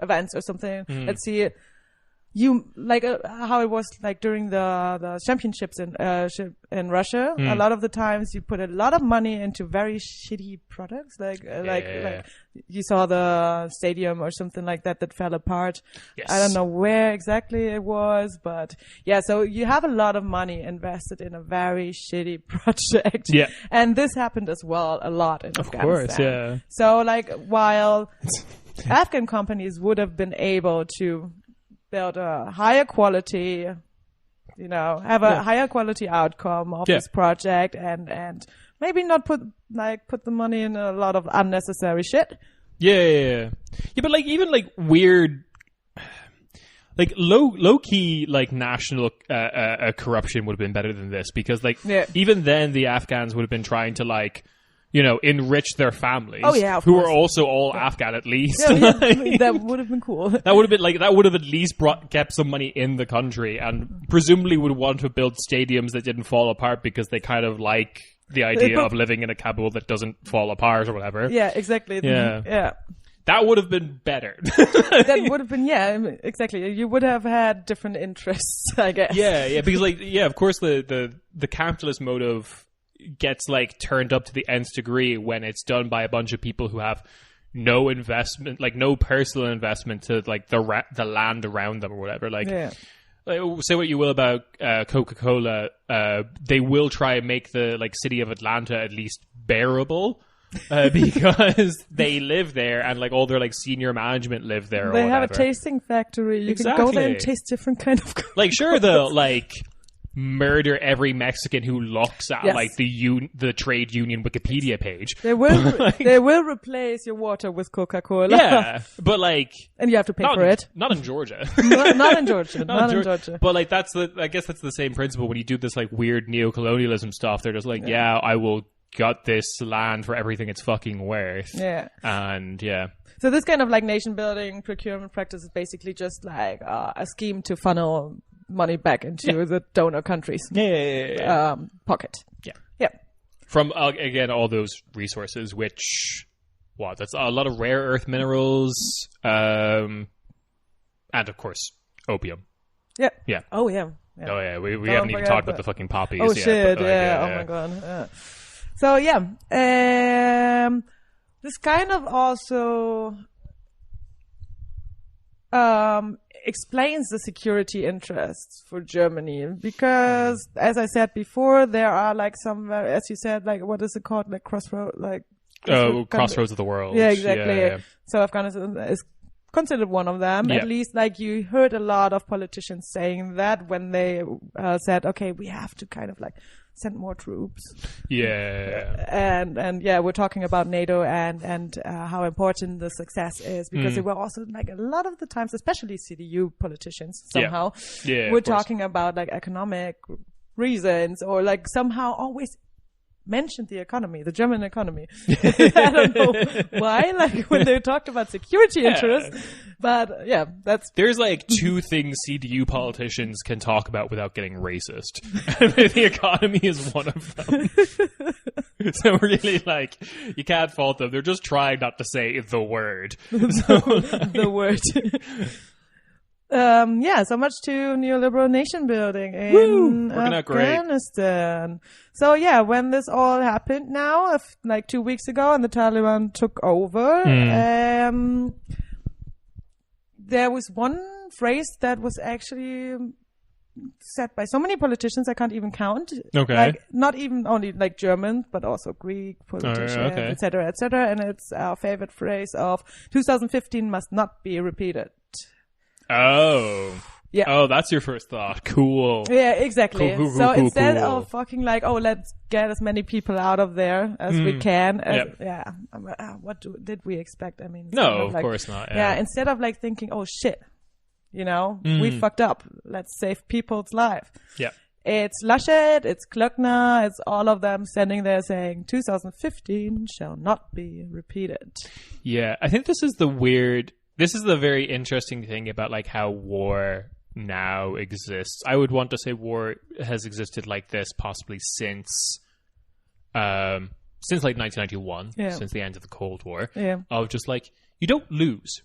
events or something. Let's see, how it was like during the championships in Russia. A lot of the times you put a lot of money into very shitty products, like you saw the stadium or something like that fell apart. Yes. I don't know where exactly it was, but yeah, so you have a lot of money invested in a very shitty project. Yeah. And this happened as well a lot in Afghanistan. Of course, yeah. So like while Afghan companies would have been able to build a higher quality, have a higher quality outcome of this project, and maybe not put the money in a lot of unnecessary shit. Yeah, but like even like weird, like low key like national corruption would have been better than this, because like even then the Afghans would have been trying to like, enrich their families. Oh yeah, who are also all Afghan at least. Yeah, that would have been cool. That would have at least kept some money in the country, and presumably would want to build stadiums that didn't fall apart because they kind of like the idea of living in a Kabul that doesn't fall apart or whatever. Yeah, exactly. Yeah. That would have been better. That would have been, exactly. You would have had different interests, I guess. Yeah, because of course the capitalist motive gets like turned up to the nth degree when it's done by a bunch of people who have no investment, like no personal investment to like the land around them or whatever. Like, say what you will about Coca-Cola, they will try and make the like city of Atlanta at least bearable. Because they live there, and like all their like senior management live there. They or have a tasting factory. You can go there and taste different kind of. Like, sure, they'll like murder every Mexican who looks at like the trade union Wikipedia page. They will replace your water with Coca-Cola. Yeah, but like, and you have to pay for it. Not in Georgia. not in Georgia. Not in Georgia. But like, I guess that's the same principle when you do this like weird neo-colonialism stuff. They're just like, I will gut this land for everything it's fucking worth. Yeah. And so this kind of like nation building procurement practice is basically just like a scheme to funnel money back into the donor countries pocket. Yeah. From again all those resources, which that's a lot of rare earth minerals, and of course opium. Yeah. Oh yeah. Yeah. Oh yeah, we haven't even talked about the fucking poppies Oh yet. shit! But, Oh my god. Yeah. So this kind of also explains the security interests for Germany because, as I said before, there are like some, as you said, like what is it called, like crossroads crossroads of the world. Yeah, exactly. Yeah. So Afghanistan is considered one of them. Yeah. At least, like you heard a lot of politicians saying that when they said, "Okay, we have to kind of like send more troops." Yeah. And yeah, we're talking about NATO and how important the success is because they were also like a lot of the times, especially CDU politicians somehow, we're talking about like economic reasons or like somehow always mentioned the economy, the German economy. I don't know why, like when they talked about security interests, but yeah, there's like two things CDU politicians can talk about without getting racist. The economy is one of them. So really, like, you can't fault them. They're just trying not to say the word. The word. So much to neoliberal nation building in Afghanistan. So yeah, when this all happened now, like 2 weeks ago, and the Taliban took over, there was one phrase that was actually said by so many politicians I can't even count. Okay. Like not even only like German, but also Greek politicians, etc., etc. And it's our favorite phrase of 2015 must not be repeated. Oh. Yeah. Oh, that's your first thought. Cool. Yeah, exactly. Cool, so instead of fucking like, oh, let's get as many people out of there as we can. What did we expect? I mean, no, of course not. Yeah. Instead of like thinking, oh shit, we fucked up. Let's save people's life. Yeah. It's Laschet, it's Klöckner, it's all of them standing there saying 2015 shall not be repeated. Yeah. I think this is the very interesting thing about like how war now exists. I would want to say war has existed like this possibly since like 1991, since the end of the Cold War. Yeah. Of just like, you don't lose.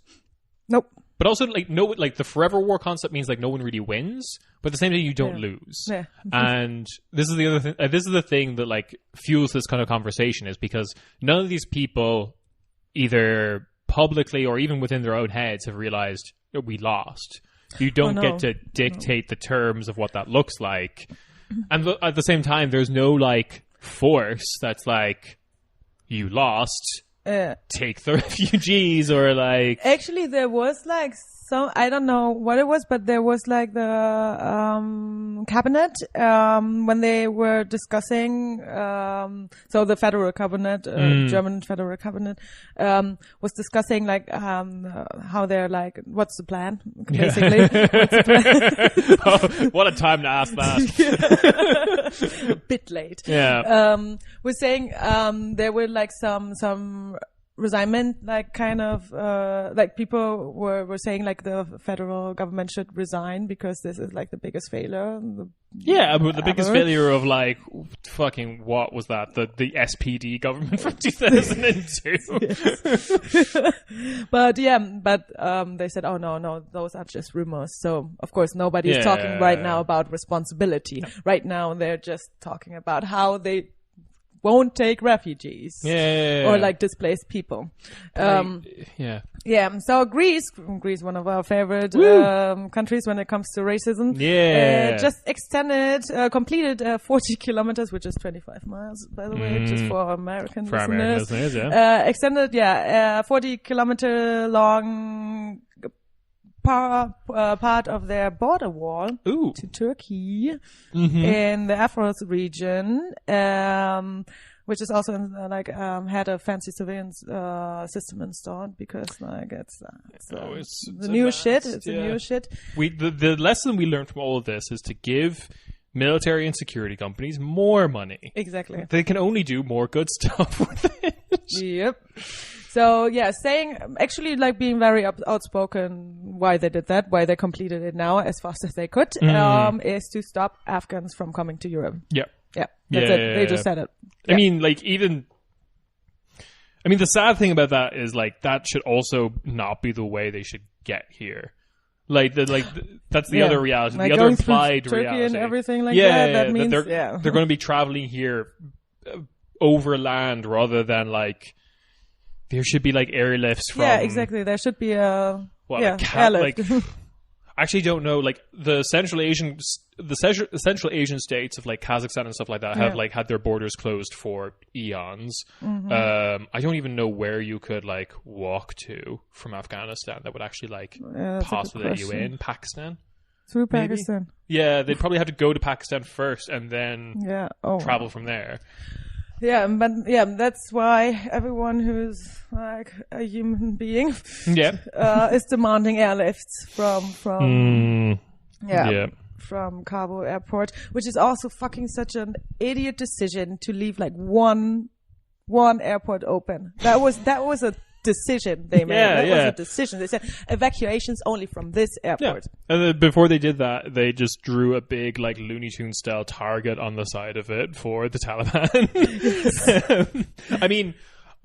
Nope. But also like the forever war concept means like no one really wins, but at the same time you don't lose. Yeah. And this is the other thing. This is the thing that like fuels this kind of conversation, is because none of these people either publicly or even within their own heads have realized that we lost. You don't get to dictate the terms of what that looks like. And at the same time, there's no like force that's like, you lost, take the refugees, or like... Actually, there was like some, I don't know what it was, but there was like the cabinet when they were discussing, so the federal cabinet, German federal cabinet, was discussing like how they're like, what's the plan, basically. What's the plan? What a time to ask that. A bit late. Yeah. We're saying there were like some resignment, like kind of like people were saying like the federal government should resign because this is like the biggest failure. The biggest failure of like fucking, what was that? The SPD government from 2002. But they said, oh no, those are just rumors. So of course nobody's talking right now about responsibility. No. Right now they're just talking about how they won't take refugees or like displaced people. So Greece, one of our favorite countries when it comes to racism, just completed 40 kilometers, which is 25 miles, by the way, just for American listeners. Extended 40-kilometer long part of their border wall to Turkey in the Afros region, which is also had a fancy surveillance system installed because like it's the new shit. It's the new shit. The lesson we learned from all of this is to give military and security companies more money. Exactly. They can only do more good stuff with it. Yep. So saying actually like being very outspoken why they did that, why they completed it now as fast as they could, is to stop Afghans from coming to Europe. Yeah. Yeah. That's it. They just said it. I mean, like the sad thing about that is like that should also not be the way they should get here. That's the other reality. Like the other implied Turkey reality and everything like that. That means they're going to be traveling here overland rather than like there should be like airlifts from. Yeah, exactly. There should be a airlift. Like, I actually don't know. Like the Central Asian states of like Kazakhstan and stuff like that have like had their borders closed for eons. Mm-hmm. I don't even know where you could like walk to from Afghanistan that would actually like possibly let you in. Pakistan. Through Pakistan. Maybe? Yeah, they'd probably have to go to Pakistan first and then travel from there. Yeah, but that's why everyone who's like a human being is demanding airlifts from Kabul airport, which is also fucking such an idiot decision to leave like one airport open. That was a decision they made. That was a decision. They said evacuations only from this airport. Yeah. And then before they did that, they just drew a big like Looney Tunes style target on the side of it for the Taliban. I mean,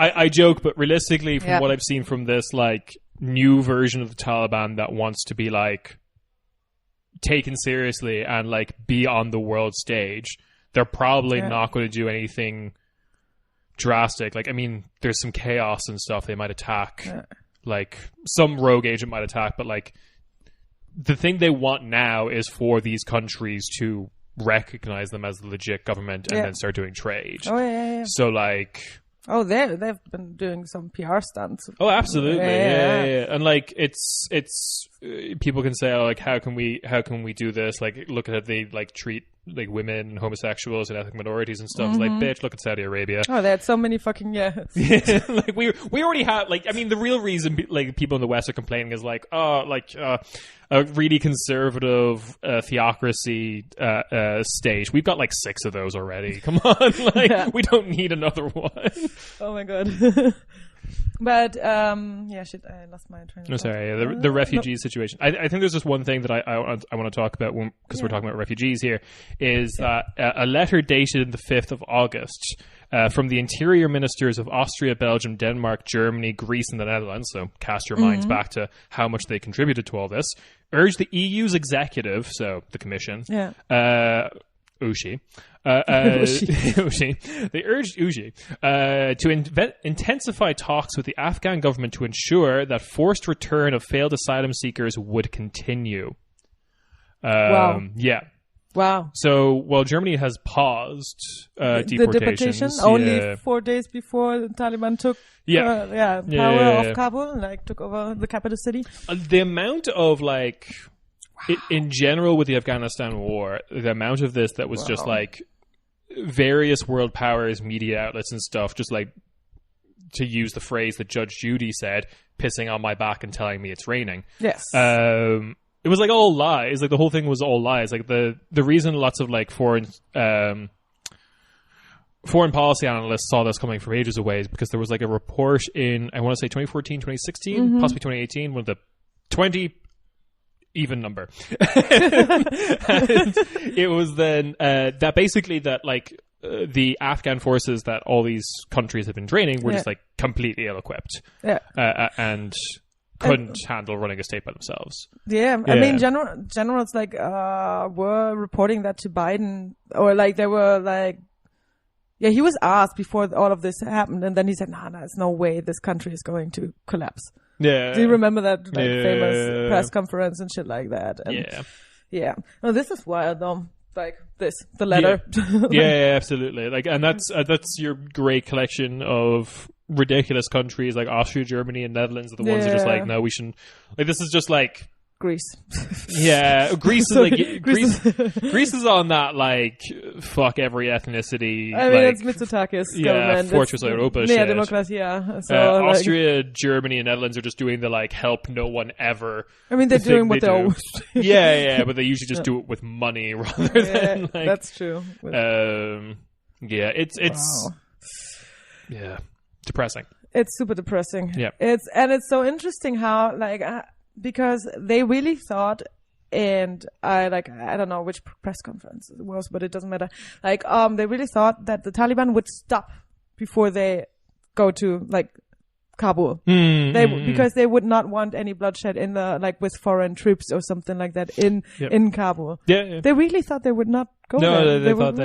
I joke, but realistically, from what I've seen from this like new version of the Taliban that wants to be like taken seriously and like be on the world stage, they're probably not going to do anything drastic. Like, I mean, there's some chaos and stuff. They might attack, like some rogue agent might attack, but like the thing they want now is for these countries to recognize them as the legit government and then start doing trade. So like, they've been doing some PR stunts. Oh, absolutely, yeah. And like, it's people can say, oh, like, how can we do this? Like, look at how they like treat like women, homosexuals, and ethnic minorities and stuff. It's like, bitch, look at Saudi Arabia. Oh, they had so many fucking like we already have like, I mean, the real reason like people in the West are complaining is like, a really conservative theocracy state. We've got like 6 of those already. Come on, like we don't need another one. Oh my god. But I lost my train of thought. No, sorry. The refugee situation. I think there's just one thing that I want to talk about because we're talking about refugees here. Is that a letter dated the 5th of August from the interior ministers of Austria, Belgium, Denmark, Germany, Greece, and the Netherlands. So cast your minds back to how much they contributed to all this. Urged the EU's executive, so the Commission, USHI. They urged USHI to intensify talks with the Afghan government to ensure that forced return of failed asylum seekers would continue. Wow. Yeah. Wow. So while Germany has paused deportations, only 4 days before the Taliban took power of Kabul, like took over the capital city. The amount of like, in general with the Afghanistan war, the amount of this that was just like various world powers, media outlets and stuff, just like, to use the phrase that Judge Judy said, pissing on my back and telling me it's raining. Yes. It was like all lies. Like the whole thing was all lies. Like the reason lots of like foreign policy analysts saw this coming from ages away is because there was like a report in, I want to say 2014, 2016, possibly 2018, one of the 20 even number. And it was then that basically that like the Afghan forces that all these countries have been training were just like completely ill-equipped and couldn't handle running a state by themselves. I mean, generals like were reporting that to Biden, or like they were like, he was asked before all of this happened, and then he said, "No, there's no way this country is going to collapse." Yeah. Do you remember that famous press conference and shit like that? And yeah. No, this is wild though. Like the letter. Yeah, absolutely. Like, and that's your great collection of ridiculous countries like Austria, Germany, and Netherlands are the ones that are just like, no, we shouldn't. Like, this is just like Greece. Yeah, Greece is like Greece is on that like fuck every ethnicity. I mean, it's Mitsotakis government. Fortress Europa shit. Democracy, So Austria, Germany, and Netherlands are just doing the like help no one ever. I mean, they're doing what they're always doing. Yeah, but they usually just do it with money rather than like. That's true. It's depressing. It's super depressing. Yeah, it's so interesting how like. Because they really thought, and I don't know which press conference it was, but it doesn't matter. Like, they really thought that the Taliban would stop before they go to like Kabul. Because they would not want any bloodshed in the, like, with foreign troops or something like that in Kabul. Yeah. They really thought they would not go there. No, they thought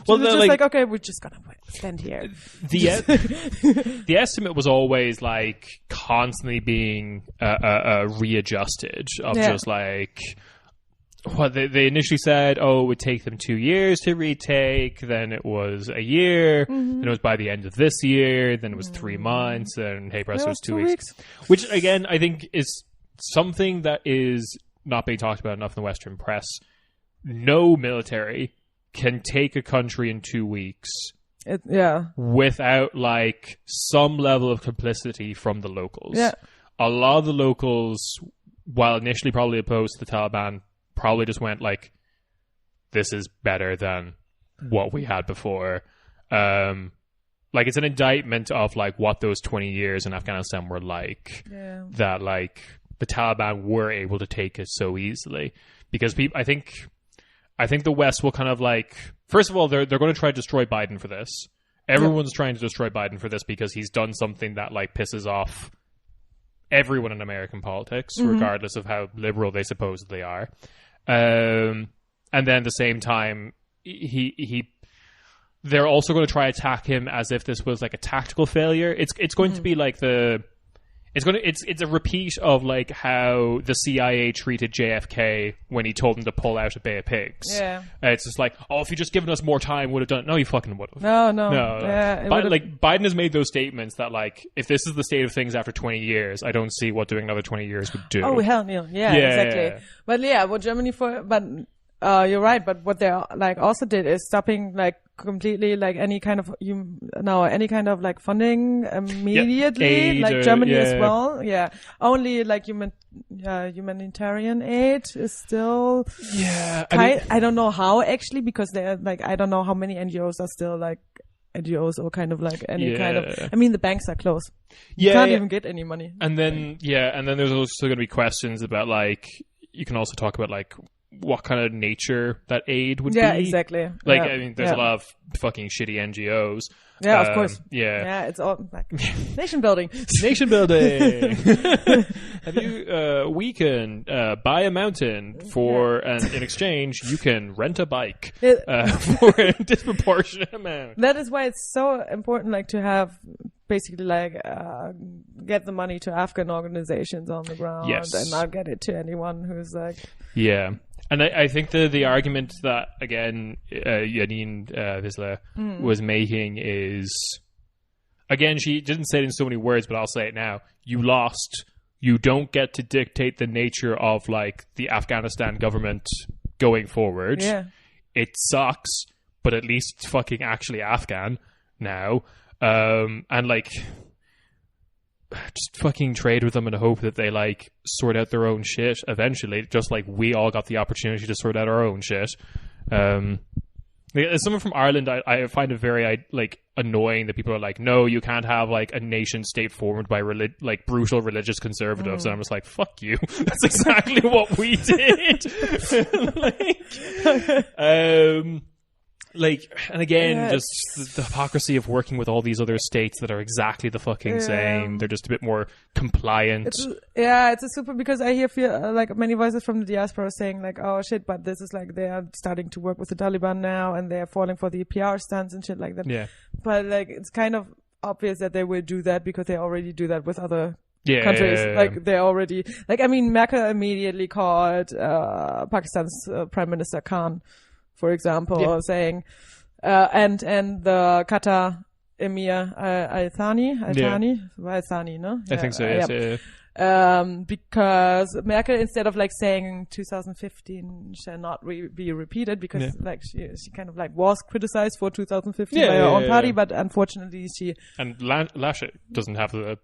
well, they're just like, okay, we're just gonna stand here. The estimate was always like constantly being readjusted of just like what they initially said. Oh, it would take them 2 years to retake. Then it was a year. Then it was by the end of this year. Then it was 3 months. And hey, press, it was 2 weeks. Which again, I think is something that is not being talked about enough in the Western press. No military can take a country in 2 weeks. Without like some level of complicity from the locals. Yeah. A lot of the locals, while initially probably opposed to the Taliban, probably just went like, this is better than what we had before. Like it's an indictment of like what those 20 years in Afghanistan were like. Yeah. That like the Taliban were able to take it so easily. Because I think the West will kind of like, first of all, they're going to try to destroy Biden for this. Everyone's trying to destroy Biden for this because he's done something that like pisses off everyone in American politics, regardless of how liberal they supposedly are. And then at the same time, they're also going to try to attack him as if this was like a tactical failure. It's going to be like it's a repeat of like how the CIA treated JFK when he told them to pull out of Bay of Pigs. Yeah, it's just like, oh, if you just given us more time, would have done it. No, you fucking would have. No. Yeah, Biden has made those statements that like, if this is the state of things after 20 years, I don't see what doing another 20 years would do. Oh hell no, exactly. Yeah. But yeah, what Germany you're right. But what they like also did is stopping like completely like any kind of like funding immediately, aid, like Germany as well. Yeah, only like humanitarian aid is still. Yeah, I don't know how actually, because they're like, I don't know how many NGOs are still like NGOs or kind of like any kind of. I mean, the banks are closed. You can't even get any money. And then there's also going to be questions about like, you can also talk about like what kind of nature that aid would be. Yeah, exactly. Like, I mean, there's a lot of fucking shitty NGOs. Yeah, of course. Yeah, it's all like nation building. Nation building. We can buy a mountain for, and in exchange, you can rent a bike for a disproportionate amount. That is why it's so important, like, to have basically like get the money to Afghan organizations on the ground, and not get it to anyone who's like. Yeah. And I think the argument that, again, Janine Wissler was making is, again, she didn't say it in so many words, but I'll say it now. You lost. You don't get to dictate the nature of, like, the Afghanistan government going forward. Yeah. It sucks, but at least it's fucking actually Afghan now. And, like, just fucking trade with them and hope that they like sort out their own shit eventually, just like we all got the opportunity to sort out our own shit. As someone from Ireland, I find it very like annoying that people are like, no, you can't have like a nation state formed by like brutal religious conservatives. And I'm just like, fuck you. That's exactly what we did. And again, just the hypocrisy of working with all these other states that are exactly the fucking same. They're just a bit more compliant. It's a super, because I hear like many voices from the diaspora saying like, oh shit, but this is like, they are starting to work with the Taliban now and they're falling for the PR stunts and shit like that. Yeah. But like, it's kind of obvious that they will do that because they already do that with other countries. Like they already, like, I mean, Merkel immediately called Pakistan's Prime Minister Khan, for example, saying, and the Qatar Emir Al-Thani, no? I think so, yes. Because Merkel, instead of like saying 2015 shall not be repeated, because like she kind of like was criticized for 2015 by her own party, but unfortunately and Laschet doesn't have the,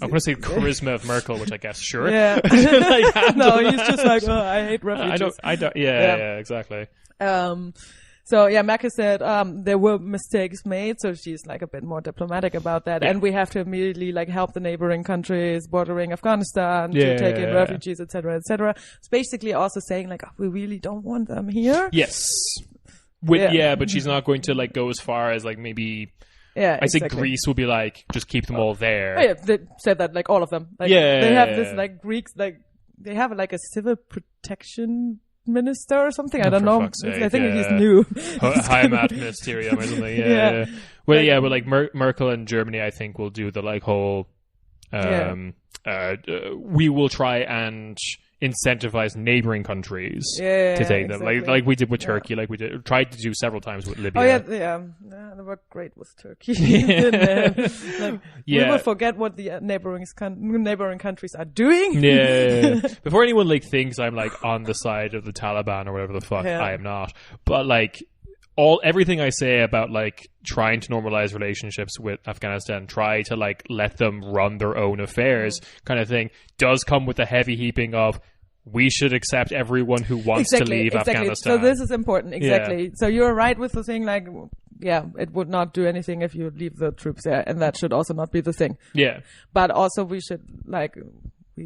I'm going to say charisma of Merkel, which I guess, sure. Yeah. No, he's just like, oh, I hate refugees. I don't, exactly. So Merkel said, there were mistakes made, so she's like a bit more diplomatic about that. And we have to immediately like help the neighboring countries bordering Afghanistan to take in refugees, etc., etc. It's basically also saying like, oh, we really don't want them here. Yes. But she's not going to like go as far as like maybe Yeah, I think Greece will be like, just keep them all there. Oh, yeah, they said that, like, all of them. Like, they have this, like, Greeks, like, they have, like, a civil protection minister or something. I don't know. I think he's new. High Ministerium or something. Yeah. Well, yeah, but like Merkel and Germany, I think, will do the like whole. We will try and incentivize neighboring countries to take them, like we did with Turkey, like we tried to do several times with Libya. Oh yeah, they were great with Turkey. Like, we will forget what the neighboring countries are doing. Before anyone like thinks I'm like on the side of the Taliban or whatever the fuck, I am not. But like everything I say about like trying to normalize relationships with Afghanistan, try to like let them run their own affairs kind of thing, does come with the heavy heaping of we should accept everyone who wants to leave Afghanistan. So this is important. So you're right with the thing, like, it would not do anything if you leave the troops there, and that should also not be the thing. But also we should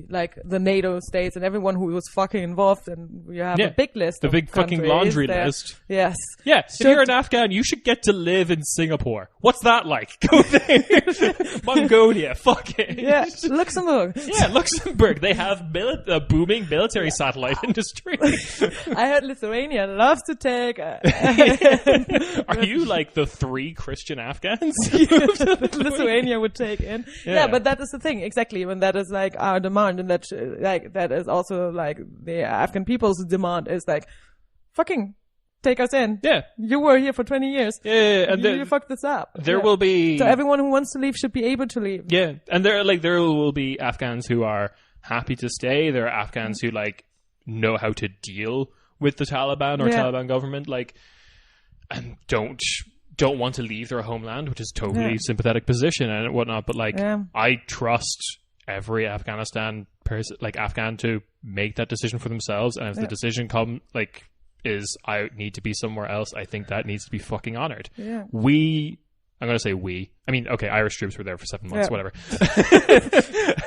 like the NATO states and everyone who was fucking involved, and we have a big list. The big fucking laundry list. Yes. Yeah. If you're an Afghan, you should get to live in Singapore. What's that like? Go there. Mongolia. Fuck it. Yeah. Luxembourg. Yeah, Luxembourg. They have a booming military satellite industry. I heard Lithuania loves to take. Are you like the 3 Christian Afghans? Lithuania would take in. Yeah, but that is the thing. Exactly. When that is like our demand. And that that is also like the Afghan people's demand is like, fucking take us in. Yeah. You were here for 20 years. Yeah. And you fucked this up. There will be... So everyone who wants to leave should be able to leave. Yeah. And there will be Afghans who are happy to stay. There are Afghans who like know how to deal with the Taliban or Taliban government, like, and don't want to leave their homeland, which is totally sympathetic position and whatnot. But like, I trust every Afghan to make that decision for themselves, and if the decision is I need to be somewhere else, I think that needs to be fucking honored. I'm gonna say I mean, okay, Irish troops were there for 7 months, whatever.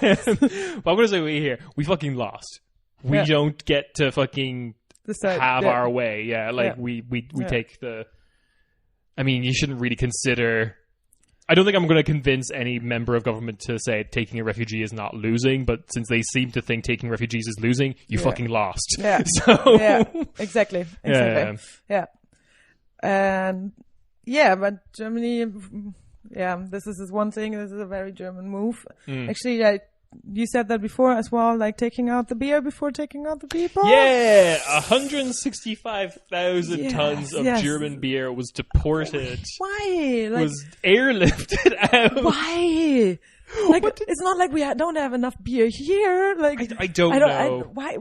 But I'm gonna say we here, we fucking lost. We don't get to fucking have our way. We take the... I mean, you shouldn't really consider... I don't think I'm going to convince any member of government to say taking a refugee is not losing, but since they seem to think taking refugees is losing, you fucking lost. Exactly. And but Germany, this is one thing. This is a very German move. Actually, you said that before as well, like taking out the beer before taking out the people. 165,000 tons of German beer was deported. Why? Was airlifted out. Why? Like, it's not like we don't have enough beer here. Like, I don't know. Why?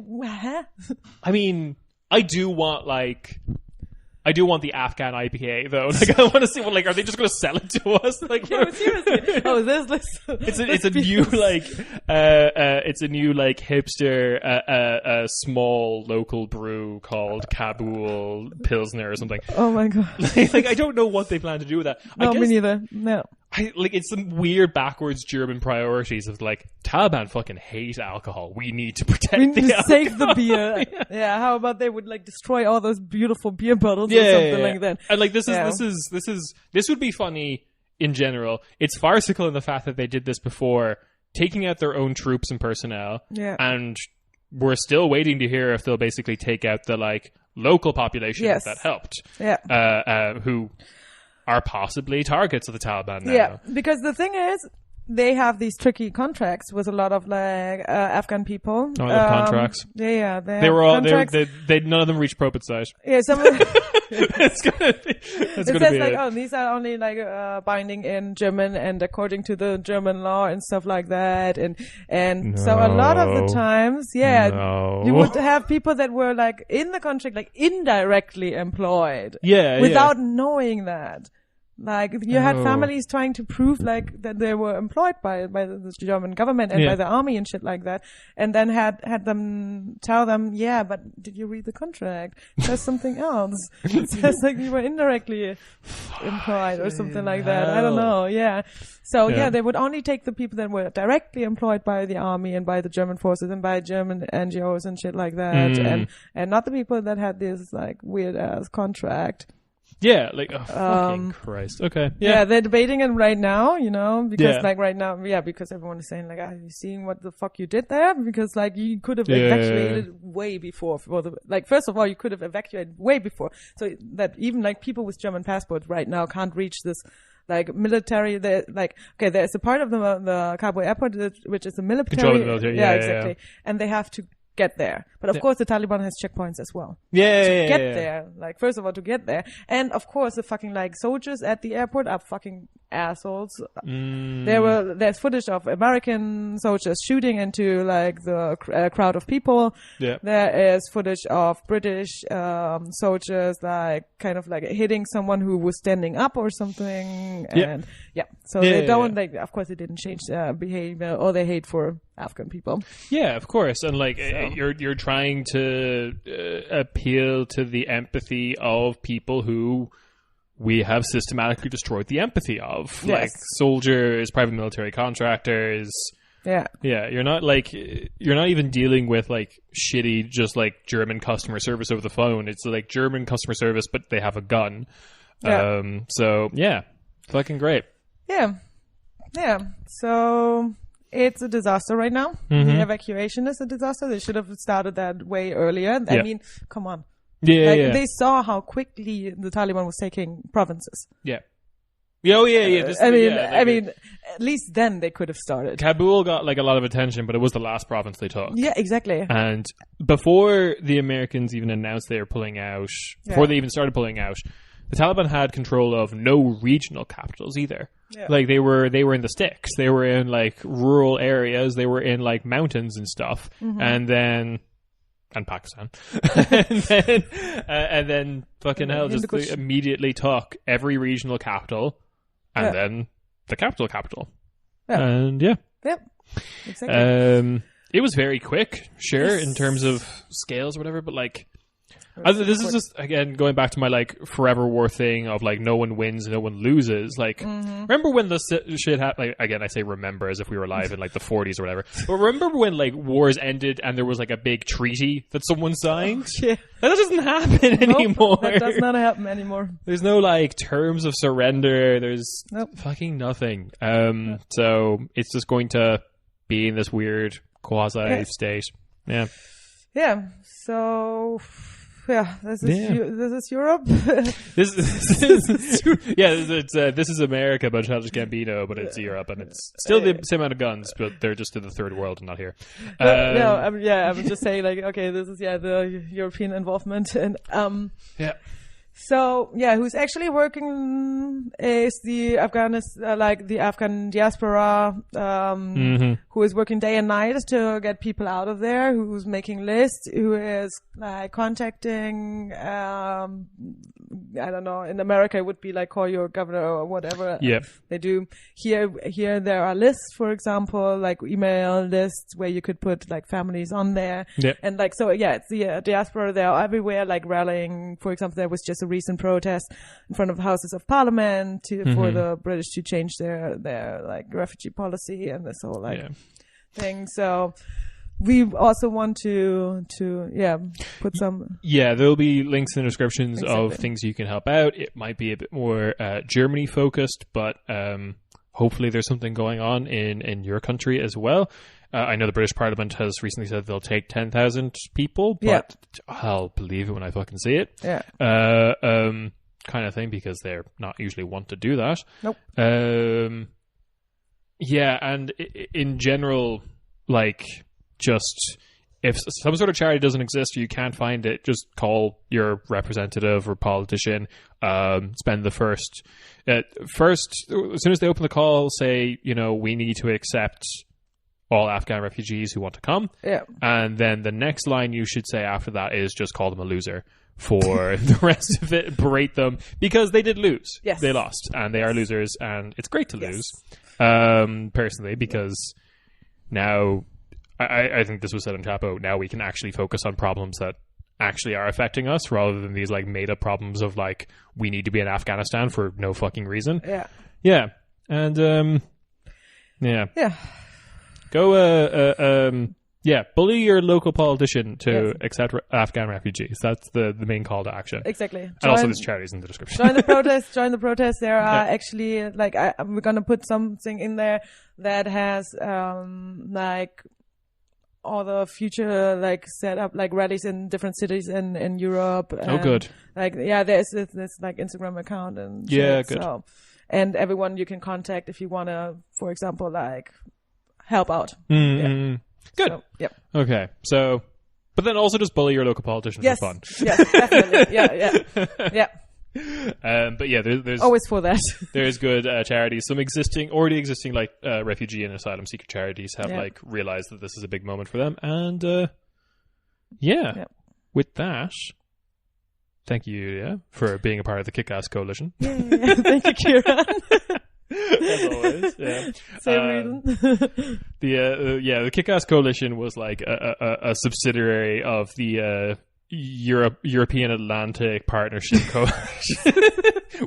I mean, I do want the Afghan IPA though. Like, I want to see what, like, are they just going to sell it to us? Like, seriously. Oh, it's a new hipster, small local brew called Kabul Pilsner or something. Oh my god. Like, I don't know what they plan to do with that. No, me neither. No. It's some weird backwards German priorities of like, Taliban fucking hate alcohol. We need to protect save the beer. How about they would like destroy all those beautiful beer bottles or something like that. And like this would be funny in general. It's farcical in the fact that they did this before, taking out their own troops and personnel. And we're still waiting to hear if they'll basically take out the like local population that helped. Who are possibly targets of the Taliban now. Yeah, because the thing is, they have these tricky contracts with a lot of like Afghan people. Oh, the contracts. Yeah, they were all they none of them reached prophesize. Yeah, some of it's gonna be. It says like, these are only like binding in German and according to the German law and stuff like that, and so a lot of the times, you would have people that were like in the contract, like indirectly employed, without knowing that. Like, you had families trying to prove like that they were employed by the German government and by the army and shit like that, and then had them tell them, but did you read the contract? It says something else. It says like you were indirectly employed or something like that. I don't know. So they would only take the people that were directly employed by the army and by the German forces and by German NGOs and shit like that, and not the people that had this like weird ass contract. Yeah, like, oh, fucking Christ. Okay. Yeah, they're debating it right now, because Yeah. like right now, because everyone is saying like, are you seeing what the fuck you did there? Because like you could have Yeah. evacuated way before. First of all, you could have evacuated way before. So that even like people with German passports right now can't reach this like military. There's a part of the Kabul airport which is a military. Control of the military. Yeah, exactly. yeah. And they have to get there. But of course the Taliban has checkpoints as well. Yeah. Get there. Like, first of all, to get there. And of course the fucking like soldiers at the airport are fucking assholes. There's footage of American soldiers shooting into like the crowd of people. Yeah. There is footage of British soldiers like kind of like hitting someone who was standing up or something. And so they don't like, of course they didn't change their behavior or their hate for Afghan people. Yeah, of course. And like you're trying to appeal to the empathy of people who we have systematically destroyed the empathy of. Yes. Like soldiers, private military contractors. Yeah. Yeah, you're not even dealing with like shitty just like German customer service over the phone. It's like German customer service but they have a gun. Yeah. So yeah, fucking great. Yeah. So it's a disaster right now. Mm-hmm. The evacuation is a disaster. They should have started that way earlier. I mean, come on. Yeah. They saw how quickly the Taliban was taking provinces. Yeah. Oh yeah. I mean, at least then they could have started. Kabul got like a lot of attention, but it was the last province they took. Yeah, exactly. And before the Americans even announced they were pulling out, before they even started pulling out, the Taliban had control of no regional capitals either. Yeah. Like they were in the sticks. They were in like rural areas. They were in like mountains and stuff. Mm-hmm. And Pakistan. and then fucking hell, just they immediately took every regional capital and then the capital. Yeah. And Yep. Exactly. It was very quick, sure, in terms of scales or whatever, but like this is just, again, going back to my, like, forever war thing of, like, no one wins, no one loses. Like, remember when the shit happened? Like, again, I say remember as if we were alive in, like, the 40s or whatever. But remember when, like, wars ended and there was, like, a big treaty that someone signed? Yeah. That doesn't happen anymore. That does not happen anymore. There's no, like, terms of surrender. There's fucking nothing. So it's just going to be in this weird quasi-state. Yeah. Yeah. So... Yeah, this is Europe. This is America, but Childish Gambino, but it's Europe, and it's still the same amount of guns, but they're just in the third world and not here. I'm just saying, like, okay, this is the European involvement, and So who's actually working is the Afghan diaspora, who is working day and night to get people out of there, who's making lists, who is like contacting, I don't know, in America it would be like call your governor or whatever. Yeah. They do. Here there are lists, for example, like email lists where you could put like families on there. Yeah. And like, so it's the diaspora, they're everywhere, like rallying. For example, there was just a recent protest in front of houses of parliament for the British to change their like refugee policy and this whole thing. So we also want to put some. Yeah, there'll be links in the descriptions of things you can help out. It might be a bit more Germany focused, but hopefully there's something going on in your country as well. I know the British Parliament has recently said they'll take 10,000 people, but I'll believe it when I fucking see it. Yeah. Kind of thing, because they're not usually want to do that. Nope. Yeah, and in general, like, just if some sort of charity doesn't exist or you can't find it, just call your representative or politician. Spend the first, as soon as they open the call, say, we need to accept all Afghan refugees who want to come. Yeah. And then the next line you should say after that is just call them a loser for the rest of it. Berate them because they did lose. Yes. They lost and they are losers, and it's great to lose. Personally, because now I think this was said on Chapo, now we can actually focus on problems that actually are affecting us rather than these like made up problems of like we need to be in Afghanistan for no fucking reason. Yeah. Yeah. And Yeah. Go bully your local politician to accept Afghan refugees. That's the main call to action. Exactly. And also there's charities in the description. Join the protest. There are actually, like, we're going to put something in there that has, like, all the future, like, set up, like, rallies in different cities in Europe. Oh, good. Like, there's this, like, Instagram account and shit, good. So, and everyone you can contact if you want to, for example, like, help out. Mm-hmm. Good. So, yep. Okay. So, but then also just bully your local politician for fun. Yes, definitely. Yeah. But yeah, there's always for that. There's good charities. Some already existing like refugee and asylum seeker charities have like realized that this is a big moment for them. And with that, thank you, Yulia, for being a part of the Kick-Ass Coalition. Yeah. Thank you, Kieran. As always, yeah. Same reason. The Kick-Ass Coalition was like a subsidiary of the European Atlantic Partnership Coalition.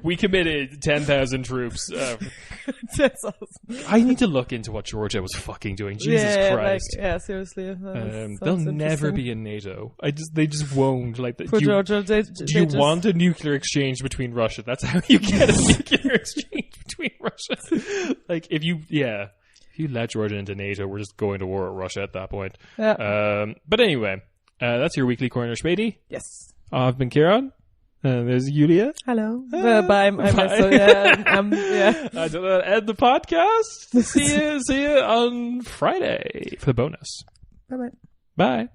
We committed 10,000 troops. That's awesome. I need to look into what Georgia was fucking doing. Jesus Christ. Like, seriously. They'll never be in NATO. They just won't. Like, for Georgia, do you want a nuclear exchange between Russia? That's how you get a nuclear exchange between Russia. Like, if you let Georgia into NATO, we're just going to war with Russia at that point. Yeah. But anyway, that's your weekly corner, Späti. Yes. I've been Kieran. There's Yulia. Hello. Bye. I'm yeah. I don't know. End the podcast. See you on Friday for the bonus. Bye. Bye.